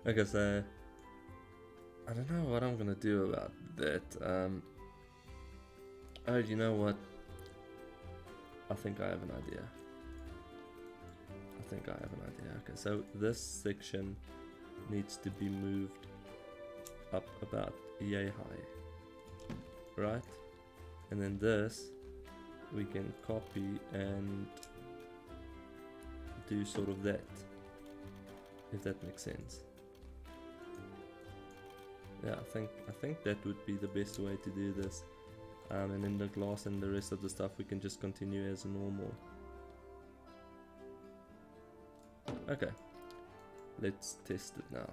Okay, so I don't know what I'm gonna do about that. Oh, you know what? I think I have an idea. Okay, so this section needs to be moved up about yay high, right? And then this we can copy and do sort of that, if that makes sense. Yeah, I think that would be the best way to do this. And then the glass and the rest of the stuff we can just continue as normal. Okay, let's test it now.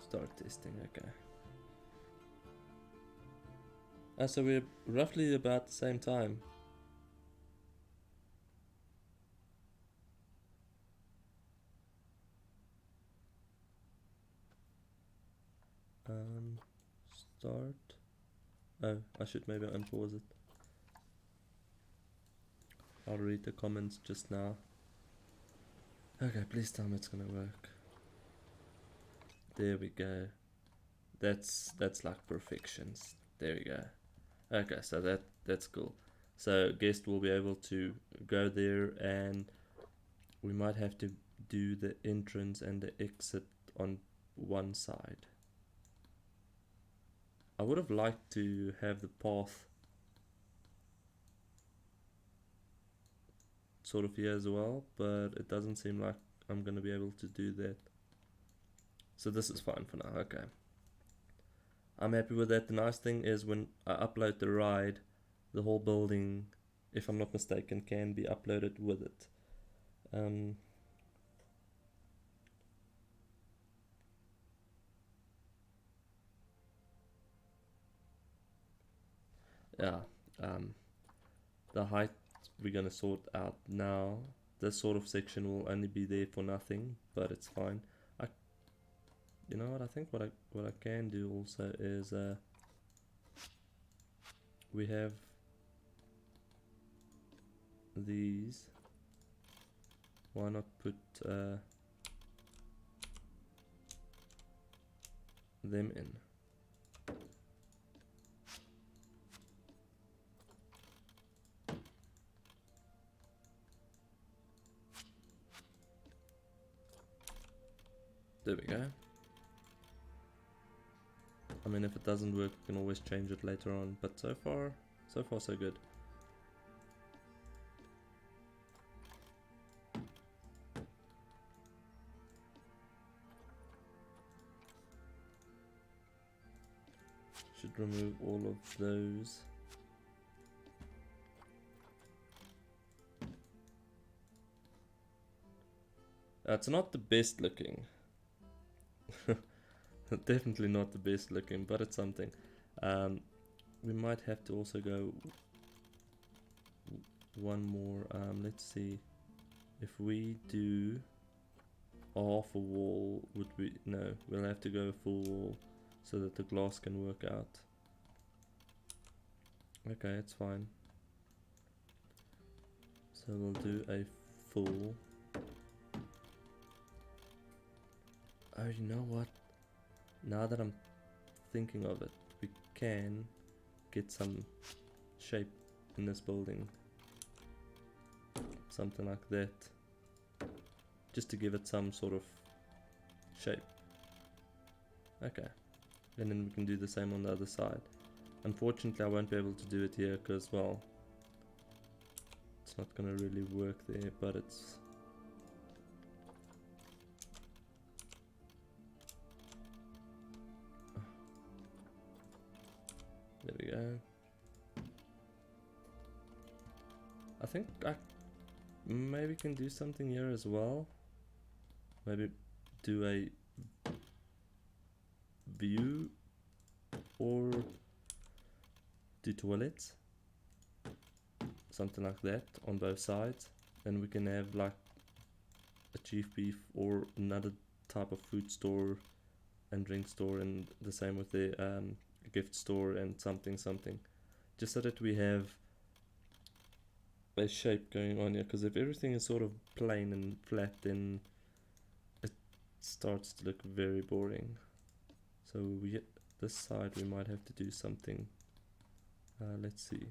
Start testing, okay. So we're roughly about the same time. Start. Oh, I should maybe unpause it. I'll read the comments just now. Okay, please tell me it's gonna work. There we go. That's like perfections. There we go. Okay, so that's cool. So guest will be able to go there, and we might have to do the entrance and the exit on one side. I would have liked to have the path sort of here as well, but it doesn't seem like I'm gonna be able to do that. So this is fine for now, okay. I'm happy with that. The nice thing is when I upload the ride, the whole building, if I'm not mistaken, can be uploaded with it. Yeah, the height we're gonna sort out now. This sort of section will only be there for nothing, but it's fine. You know what? I think what I can do also is we have these. Why not put them in? There we go. I mean, if it doesn't work, we can always change it later on, but so far so good. should remove all of those. It's not the best looking. Definitely not the best looking, but it's something. We might have to also go one more. Let's see. If we do half a wall, would we? No, we'll have to go full wall so that the glass can work out. Okay, it's fine. So we'll do a full. Oh, you know what? Now that I'm thinking of it, we can get some shape in this building. Something like that. Just to give it some sort of shape. Okay. And then we can do the same on the other side. Unfortunately, I won't be able to do it here because, well, it's not going to really work there, but it's... There we go. I think I maybe can do something here as well. Maybe do a view or do toilets. Something like that on both sides. Then we can have like a chief beef or another type of food store and drink store, and the same with the gift store and something. Just so that we have a shape going on here, because if everything is sort of plain and flat, then it starts to look very boring. So this side we might have to do something. Let's see.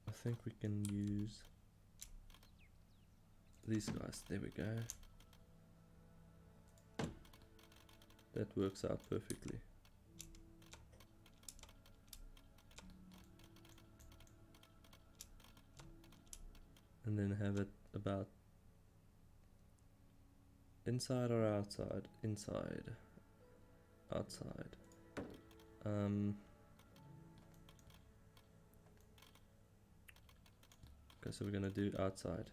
I think we can use these guys. There we go. That works out perfectly. And then have it about inside or outside? Inside. Outside. Okay, so we're gonna do outside.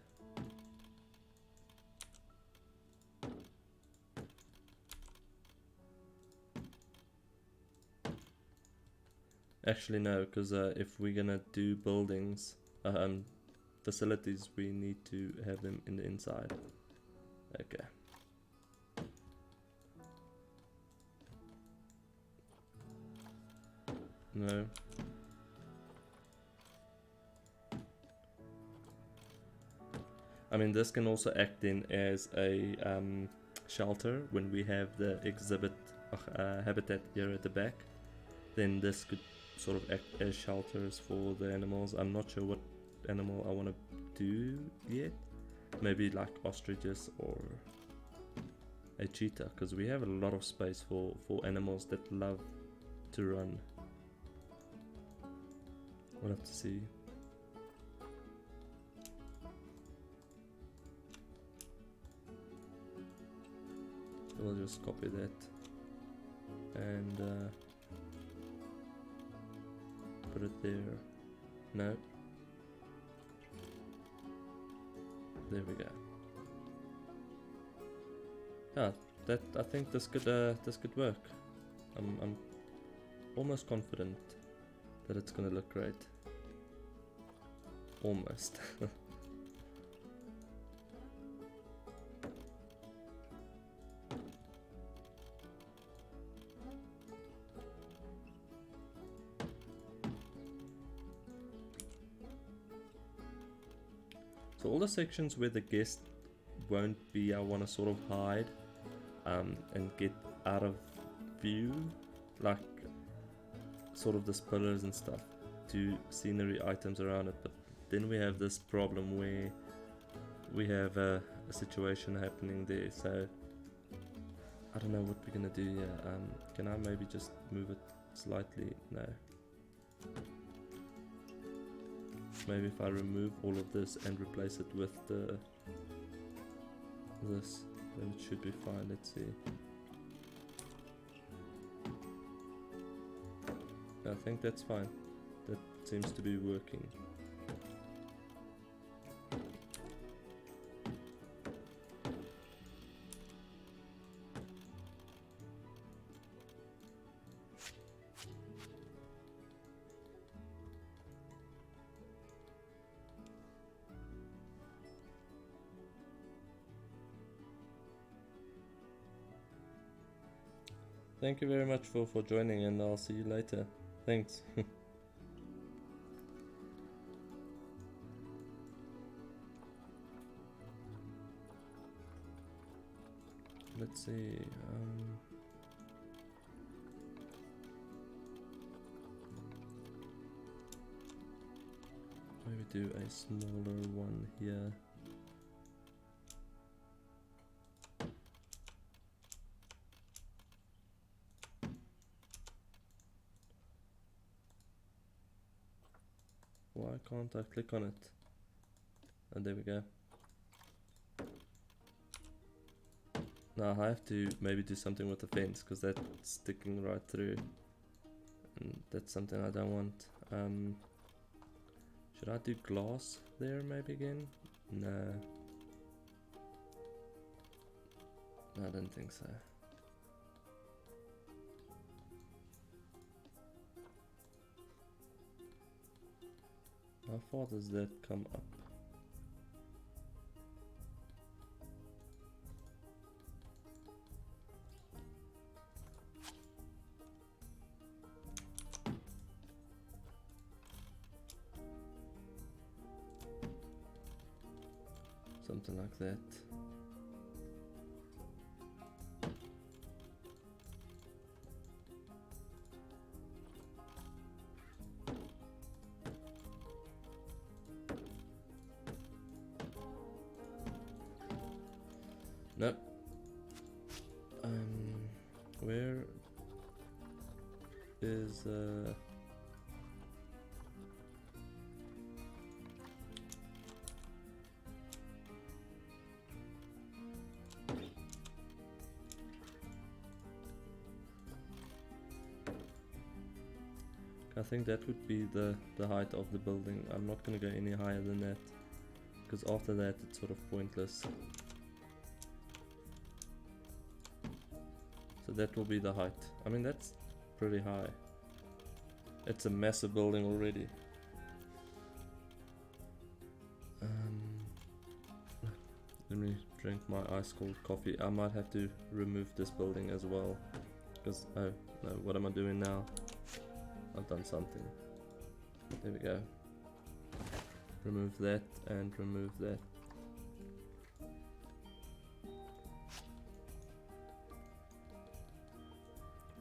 Actually no, because if we're gonna do buildings, facilities, we need to have them in the inside. Okay. No. I mean, this can also act in as a shelter when we have the exhibit habitat here at the back. Then this could sort of act as shelters for the animals. I'm not sure what animal I want to do yet. Maybe like ostriches or a cheetah, because we have a lot of space for animals that love to run. We'll have to see. We'll just copy that and put it there. No. There we go. Ah, that I think this could work. I'm almost confident that it's gonna look great. Almost. So all the sections where the guest won't be, I want to sort of hide and get out of view, like sort of the pillars and stuff, do scenery items around it. But then we have this problem where we have a situation happening there, so I don't know what we're gonna do here. Can I maybe just move it slightly? No. Maybe if I remove all of this and replace it with the this, then it should be fine. Let's see. I think that's fine. That seems to be working. Thank you very much for joining, and I'll see you later. Thanks. Let's see. Maybe do a smaller one here. Why can't I click on it? And there we go. Now I have to maybe do something with the fence, because that's sticking right through. And that's something I don't want. Should I do glass there maybe again? No. I don't think so. How far does that come up? Something like that. Nope. Where is I think that would be the height of the building. I'm not gonna go any higher than that, because after that it's sort of pointless. So that will be the height. I mean, that's pretty high. It's a massive building already. Let me drink my ice cold coffee. I might have to remove this building as well, because oh no, what am I doing now? I've done something. There we go. Remove that and remove that.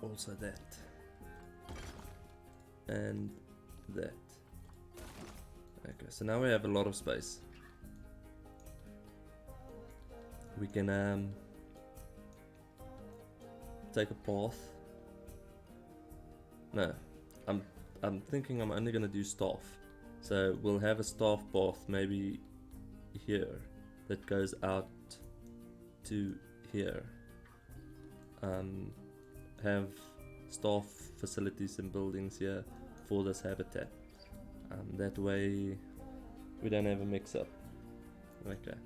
Also that. And that. Okay, so now we have a lot of space. We can take a path. No, I'm thinking I'm only gonna do staff. So we'll have a staff path maybe here that goes out to here. Have staff facilities and buildings here for this habitat. That way we don't have a mix up. Okay.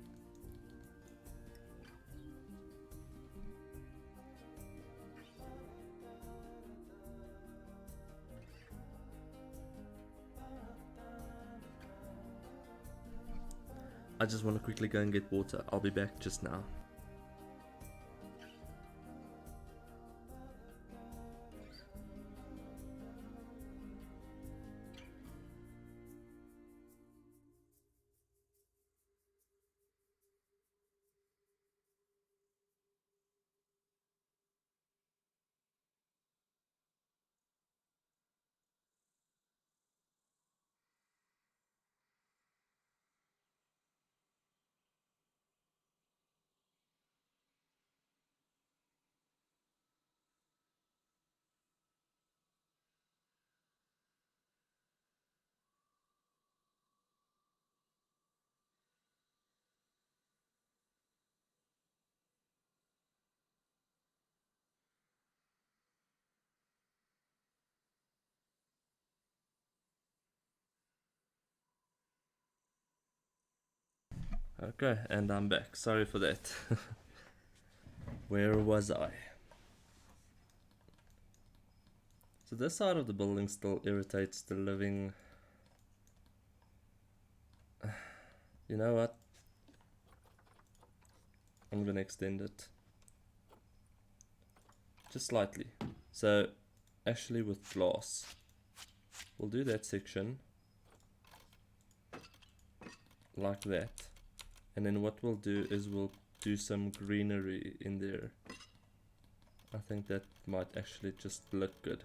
I just want to quickly go and get water. I'll be back just now. Okay, and I'm back. Sorry for that. Where was I? So this side of the building still irritates the living... You know what? I'm gonna extend it. Just slightly. So, actually with glass. We'll do that section. Like that. And then what we'll do is we'll do some greenery in there. I think that might actually just look good.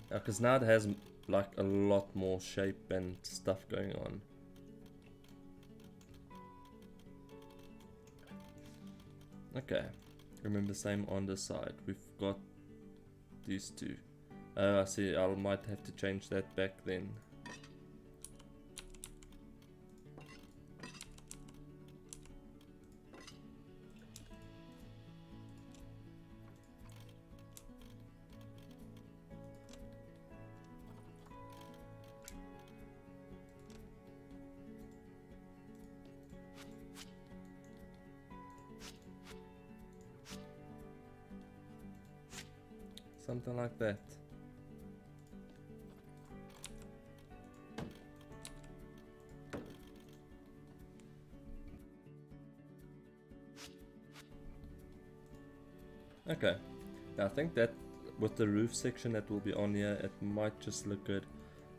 Because now it has like a lot more shape and stuff going on. Okay, remember same on the side. We've got these two. I see, I might have to change that back then. Something like that. Okay, now I think that with the roof section that will be on here, it might just look good.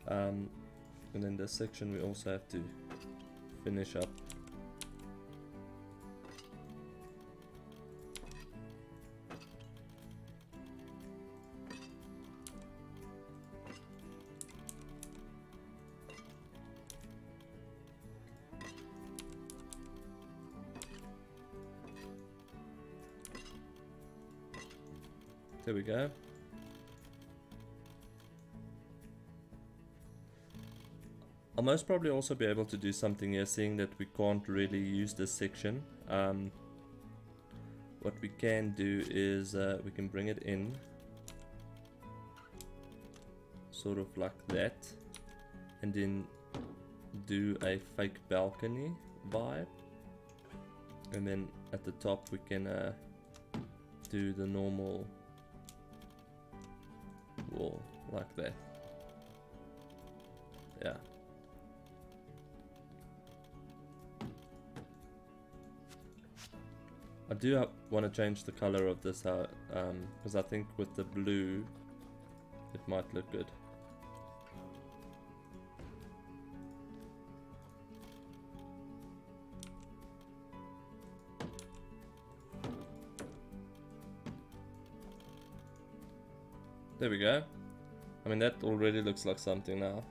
And then this section we also have to finish up. There we go. I'll most probably also be able to do something here, seeing that we can't really use this section. What we can do is we can bring it in, sort of like that, and then do a fake balcony vibe, and then at the top we can do the normal wall like that. Yeah. I do want to change the color of this because I think with the blue it might look good. There we go. I mean, that already looks like something now.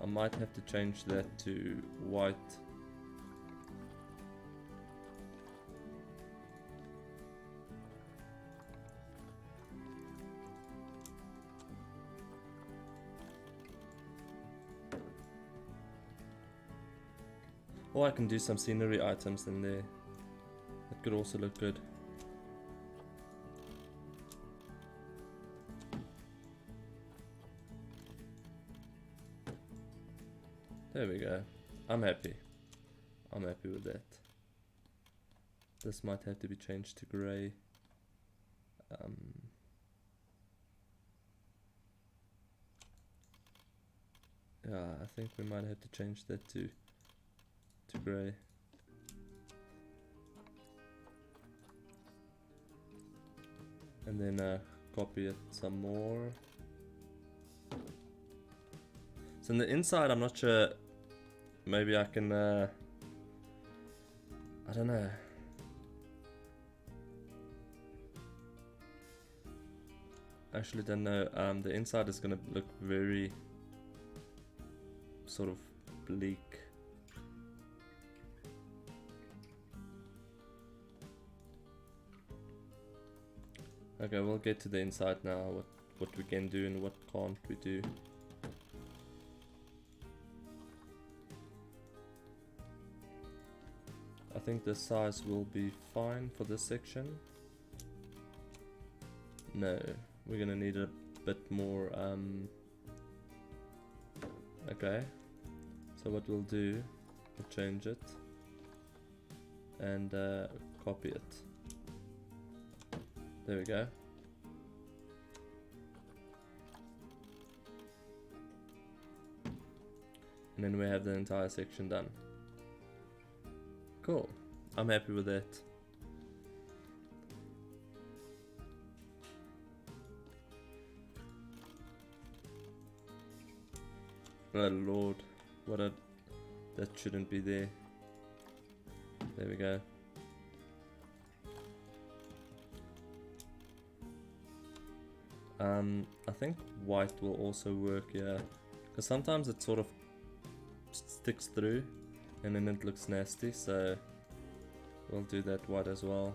I might have to change that to white. Or I can do some scenery items in there. That could also look good. There we go. I'm happy. I'm happy with that. This might have to be changed to grey. Yeah, I think we might have to change that to grey. And then copy it some more. So on the inside, I'm not sure. Maybe I can. I don't know. Actually, don't know. The inside is gonna look very sort of bleak. Okay, we'll get to the inside now, what we can do and what can't we do. I think the size will be fine for this section. No, we're gonna need a bit more, okay. So what we'll do, we'll change it and copy it. There we go. And then we have the entire section done. Cool. I'm happy with that. Oh lord, that shouldn't be there. There we go. I think white will also work here, because sometimes it sort of sticks through and then it looks nasty, so we'll do that white as well,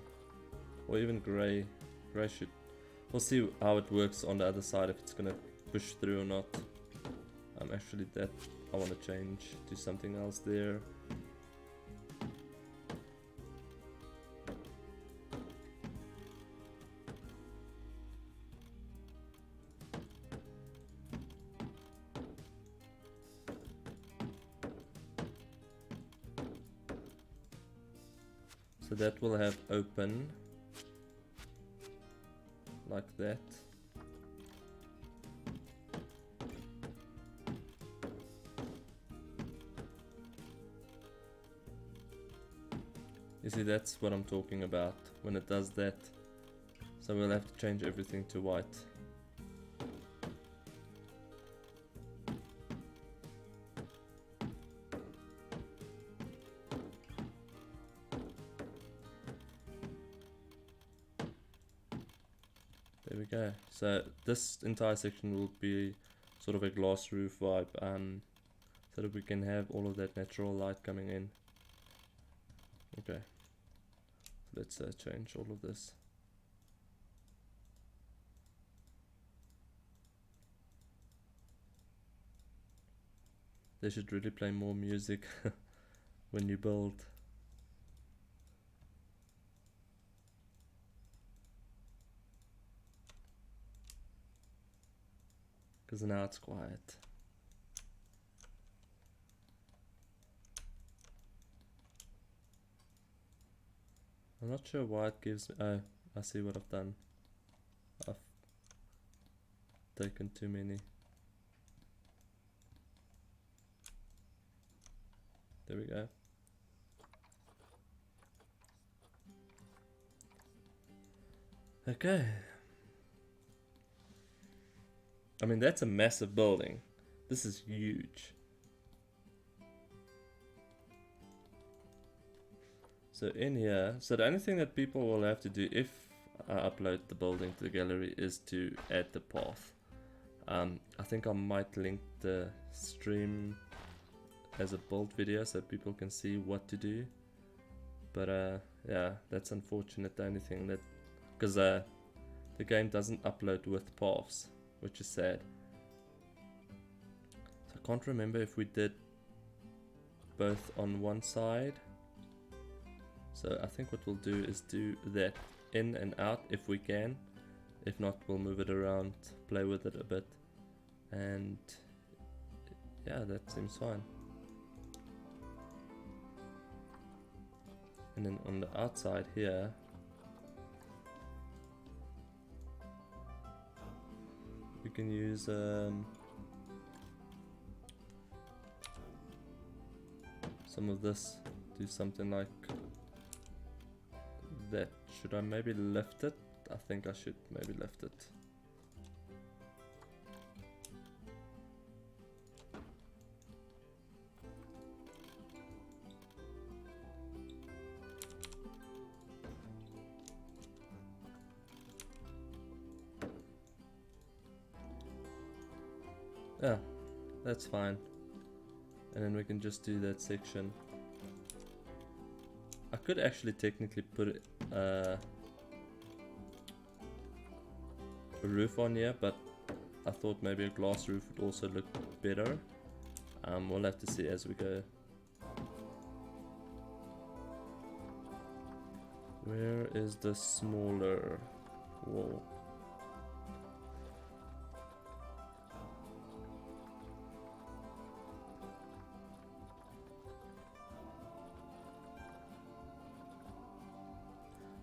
or even grey. Grey should, we'll see how it works on the other side, if it's gonna push through or not. Actually that I want to change, do something else there. So that will have open like that. You see, that's what I'm talking about when it does that. So we'll have to change everything to white. There we go. So this entire section will be sort of a glass roof vibe, so that we can have all of that natural light coming in. Okay, let's change all of this. They should really play more music when you build. Because now it's quiet. I'm not sure why it gives me, oh, I see what I've done. I've taken too many. There we go. Okay. I mean, that's a massive building. This is huge. So in here, so the only thing that people will have to do if I upload the building to the gallery is to add the path. I think I might link the stream as a build video so people can see what to do. But yeah, that's unfortunate, the only thing that, because the game doesn't upload with paths, which is sad. So I can't remember if we did both on one side. So I think what we'll do is do that in and out if we can. If not, we'll move it around, play with it a bit. And yeah, that seems fine. And then on the outside here, we can use some of this, do something like that. Should I maybe lift it? I think I should maybe lift it. Yeah, that's fine. And then we can just do that section. I could actually technically put it, a roof on here, but I thought maybe a glass roof would also look better. We'll have to see as we go. Where is the smaller wall?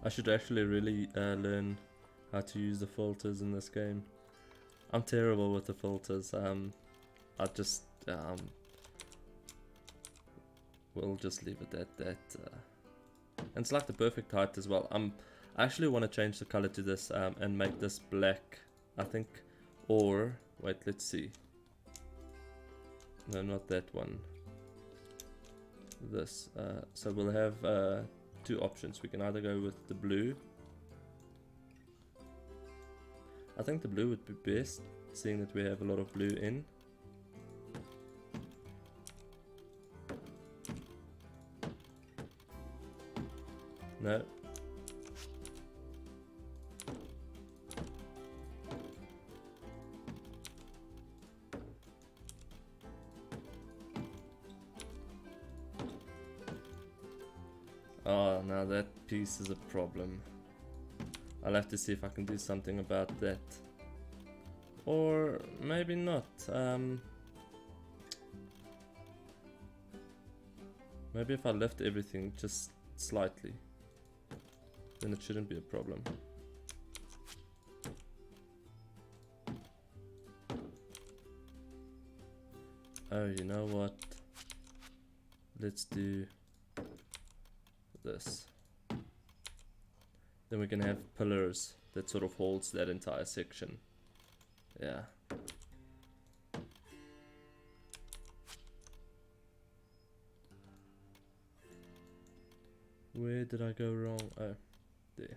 I should actually really learn how to use the filters in this game. I'm terrible with the filters. I just we'll just leave it at that. And it's like the perfect height as well. I actually want to change the color to this and make this black, I think. Or wait, let's see. No, not that one. This. So we'll have two options. We can either go with the blue. I think the blue would be best, seeing that we have a lot of blue in. No. Oh, now that piece is a problem. I'll have to see if I can do something about that. Or maybe not. Maybe if I lift everything just slightly, then it shouldn't be a problem. Oh, you know what? Let's do this. Then we can have pillars that sort of holds that entire section. Yeah. Where did I go wrong? Oh, there.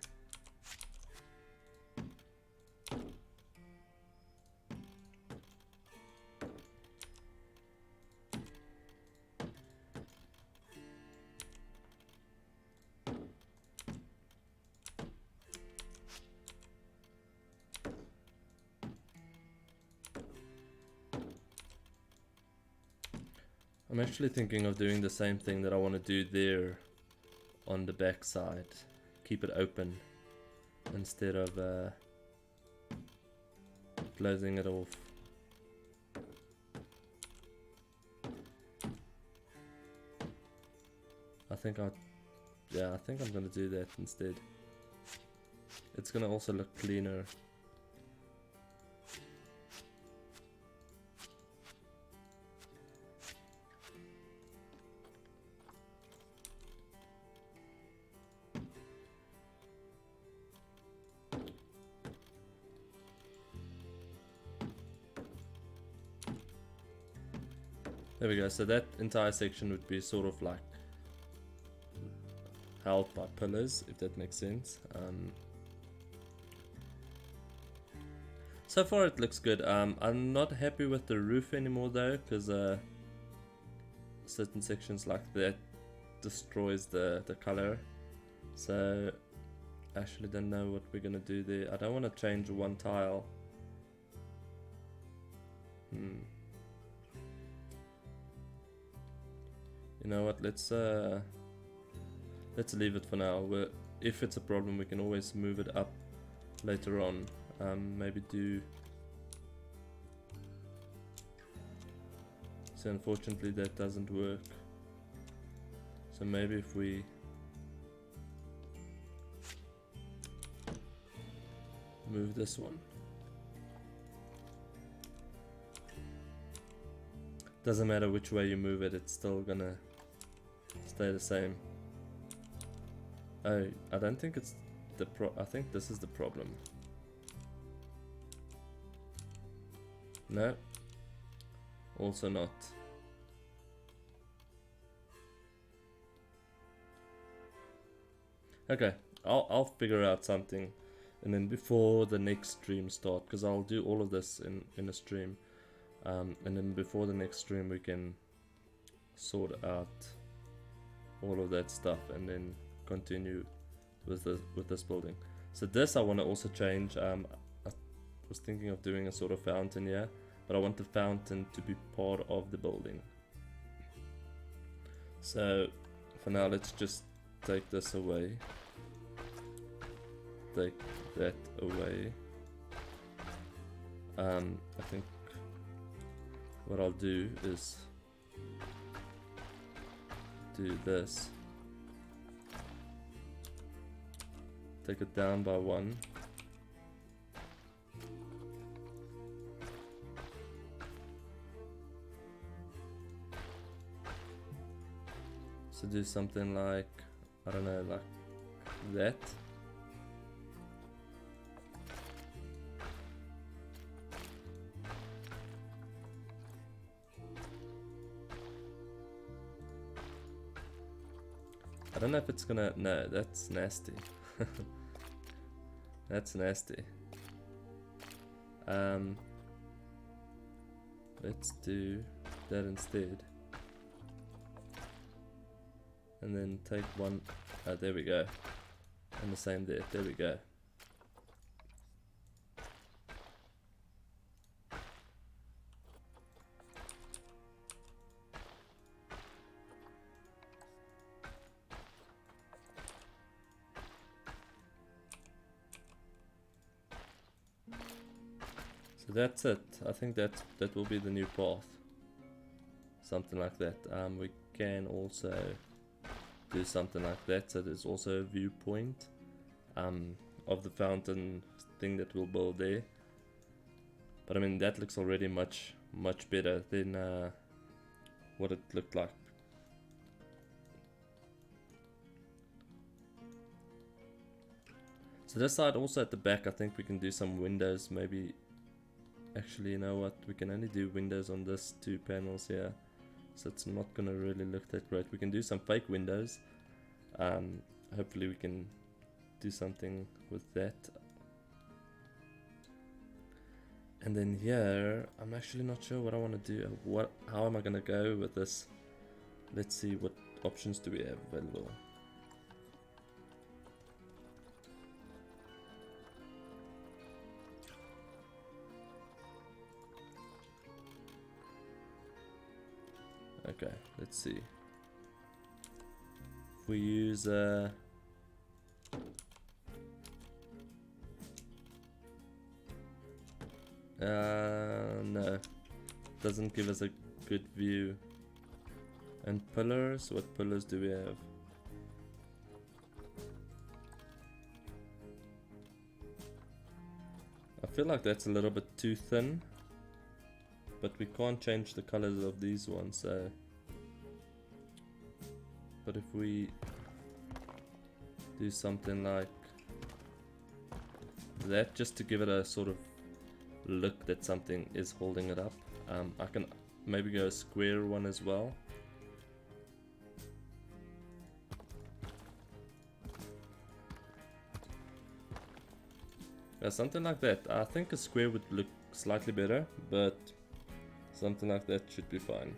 I'm actually thinking of doing the same thing that I want to do there on the back side. Keep it open instead of closing it off. I think I'm gonna do that instead. It's gonna also look cleaner. There we go, so that entire section would be sort of like held by pillars, if that makes sense. So far it looks good. I'm not happy with the roof anymore though, because certain sections like that destroys the color. So I actually don't know what we're gonna do there. I don't want to change one tile. You know what, let's leave it for now. If it's a problem we can always move it up later on. Maybe do... So unfortunately that doesn't work. So maybe if we... move this one. Doesn't matter which way you move it, it's still gonna stay the same. Oh, I don't think it's I think this is the problem. No. Also not. Okay, I'll figure out something, and then before the next stream start, because I'll do all of this in a stream. And then before the next stream we can sort out all of that stuff and then continue with this building. So this I want to also change. was thinking of doing a sort of fountain here, but I want the fountain to be part of the building. So for now, let's just take this away. Take that away. I think what I'll do is do this. Take it down by 1. So do something like, I don't know, like that. I don't know if it's gonna, no, that's nasty. That's nasty. Let's do that instead. And then take one, there we go. And the same there we go. So that's it. I think that will be the new path. Something like that. We can also do something like that. So there's also a viewpoint of the fountain thing that we'll build there. But I mean, that looks already much better than what it looked like. So this side also at the back, I think we can do some windows maybe. Actually, you know what, we can only do windows on this 2 panels here, so it's not gonna really look that great. We can do some fake windows. Hopefully we can do something with that. And then here, I'm actually not sure what I want to do. How am I gonna go with this? Let's see, what options do we have available. Okay, let's see. If we use no, doesn't give us a good view. And pillars, what pillars do we have? I feel like that's a little bit too thin, but we can't change the colors of these ones, so. But if we do something like that, just to give it a sort of look that something is holding it up, I can maybe go a square one as well. Yeah, something like that. I think a square would look slightly better, but something like that should be fine.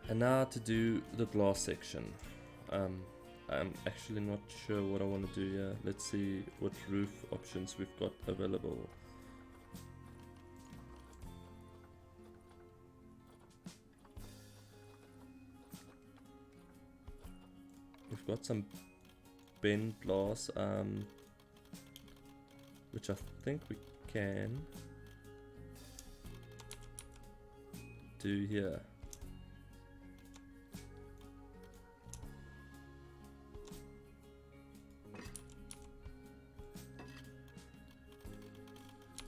And now to do the glass section. I'm actually not sure what I want to do here. Let's see what roof options we've got available. We've got some bent glass, which I think we can do here.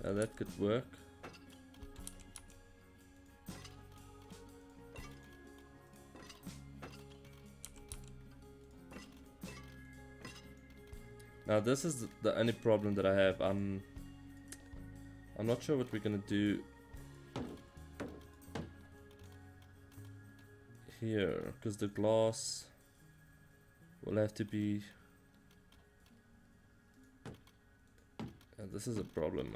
That could work. Now this is the only problem that I have. I'm not sure what we're gonna do here, because the glass will have to be. This is a problem.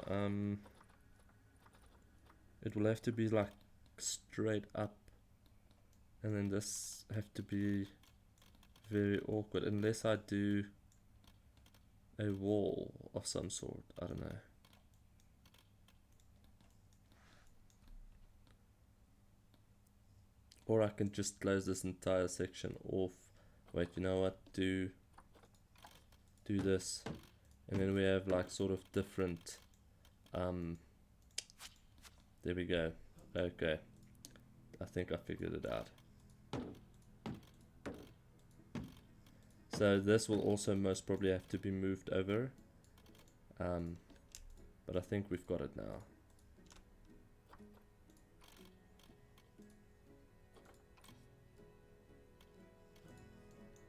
It will have to be like straight up, and then this have to be very awkward unless I do a wall of some sort. I don't know. Or I can just close this entire section off. Wait, you know what? Do this, and then we have like sort of different. There we go. Okay, I think I figured it out. So this will also most probably have to be moved over. But I think we've got it now.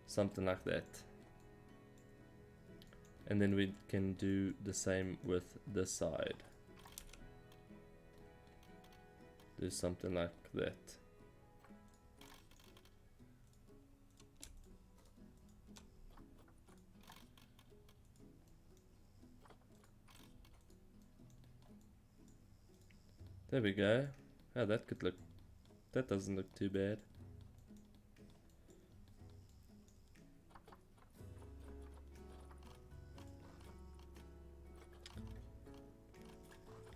Something like that. And then we can do the same with this side. Do something like that. There we go. Oh, that could look, that doesn't look too bad.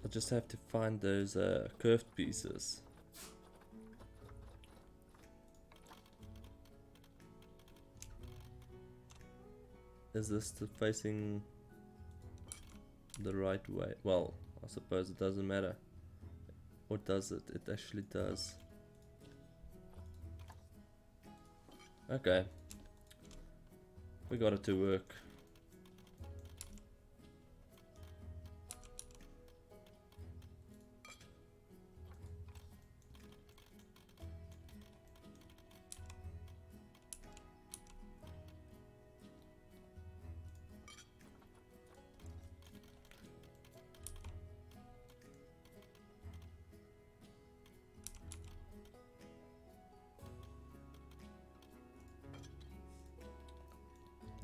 I just have to find those curved pieces. Is this facing the right way? Well, I suppose it doesn't matter. Or does it? It actually does. Okay. We got it to work.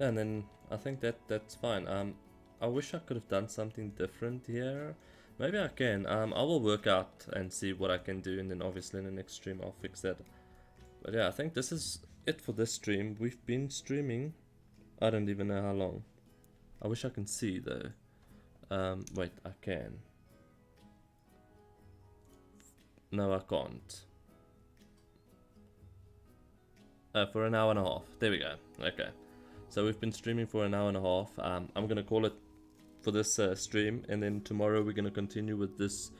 And then I think that's fine. I wish I could have done something different here. Maybe I can. I will work out and see what I can do, and then obviously in the next stream I'll fix that. But yeah, I think this is it for this stream. We've been streaming, I don't even know how long. I wish I can see though. Wait, I can. No, I can't. For an hour and a half. There we go. Okay. So we've been streaming for an hour and a half. I'm gonna call it for this stream, and then tomorrow we're gonna continue with this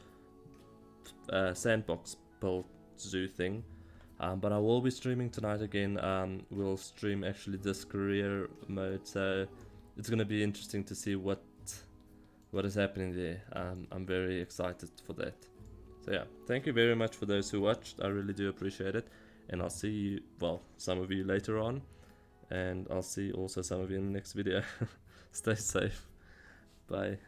sandbox build zoo thing. But I will be streaming tonight again. We'll stream actually this career mode, so it's gonna be interesting to see what is happening there. I'm very excited for that. So yeah, thank you very much for those who watched. I really do appreciate it, and I'll see you, well, some of you later on. And I'll see also some of you in the next video. Stay safe. Bye.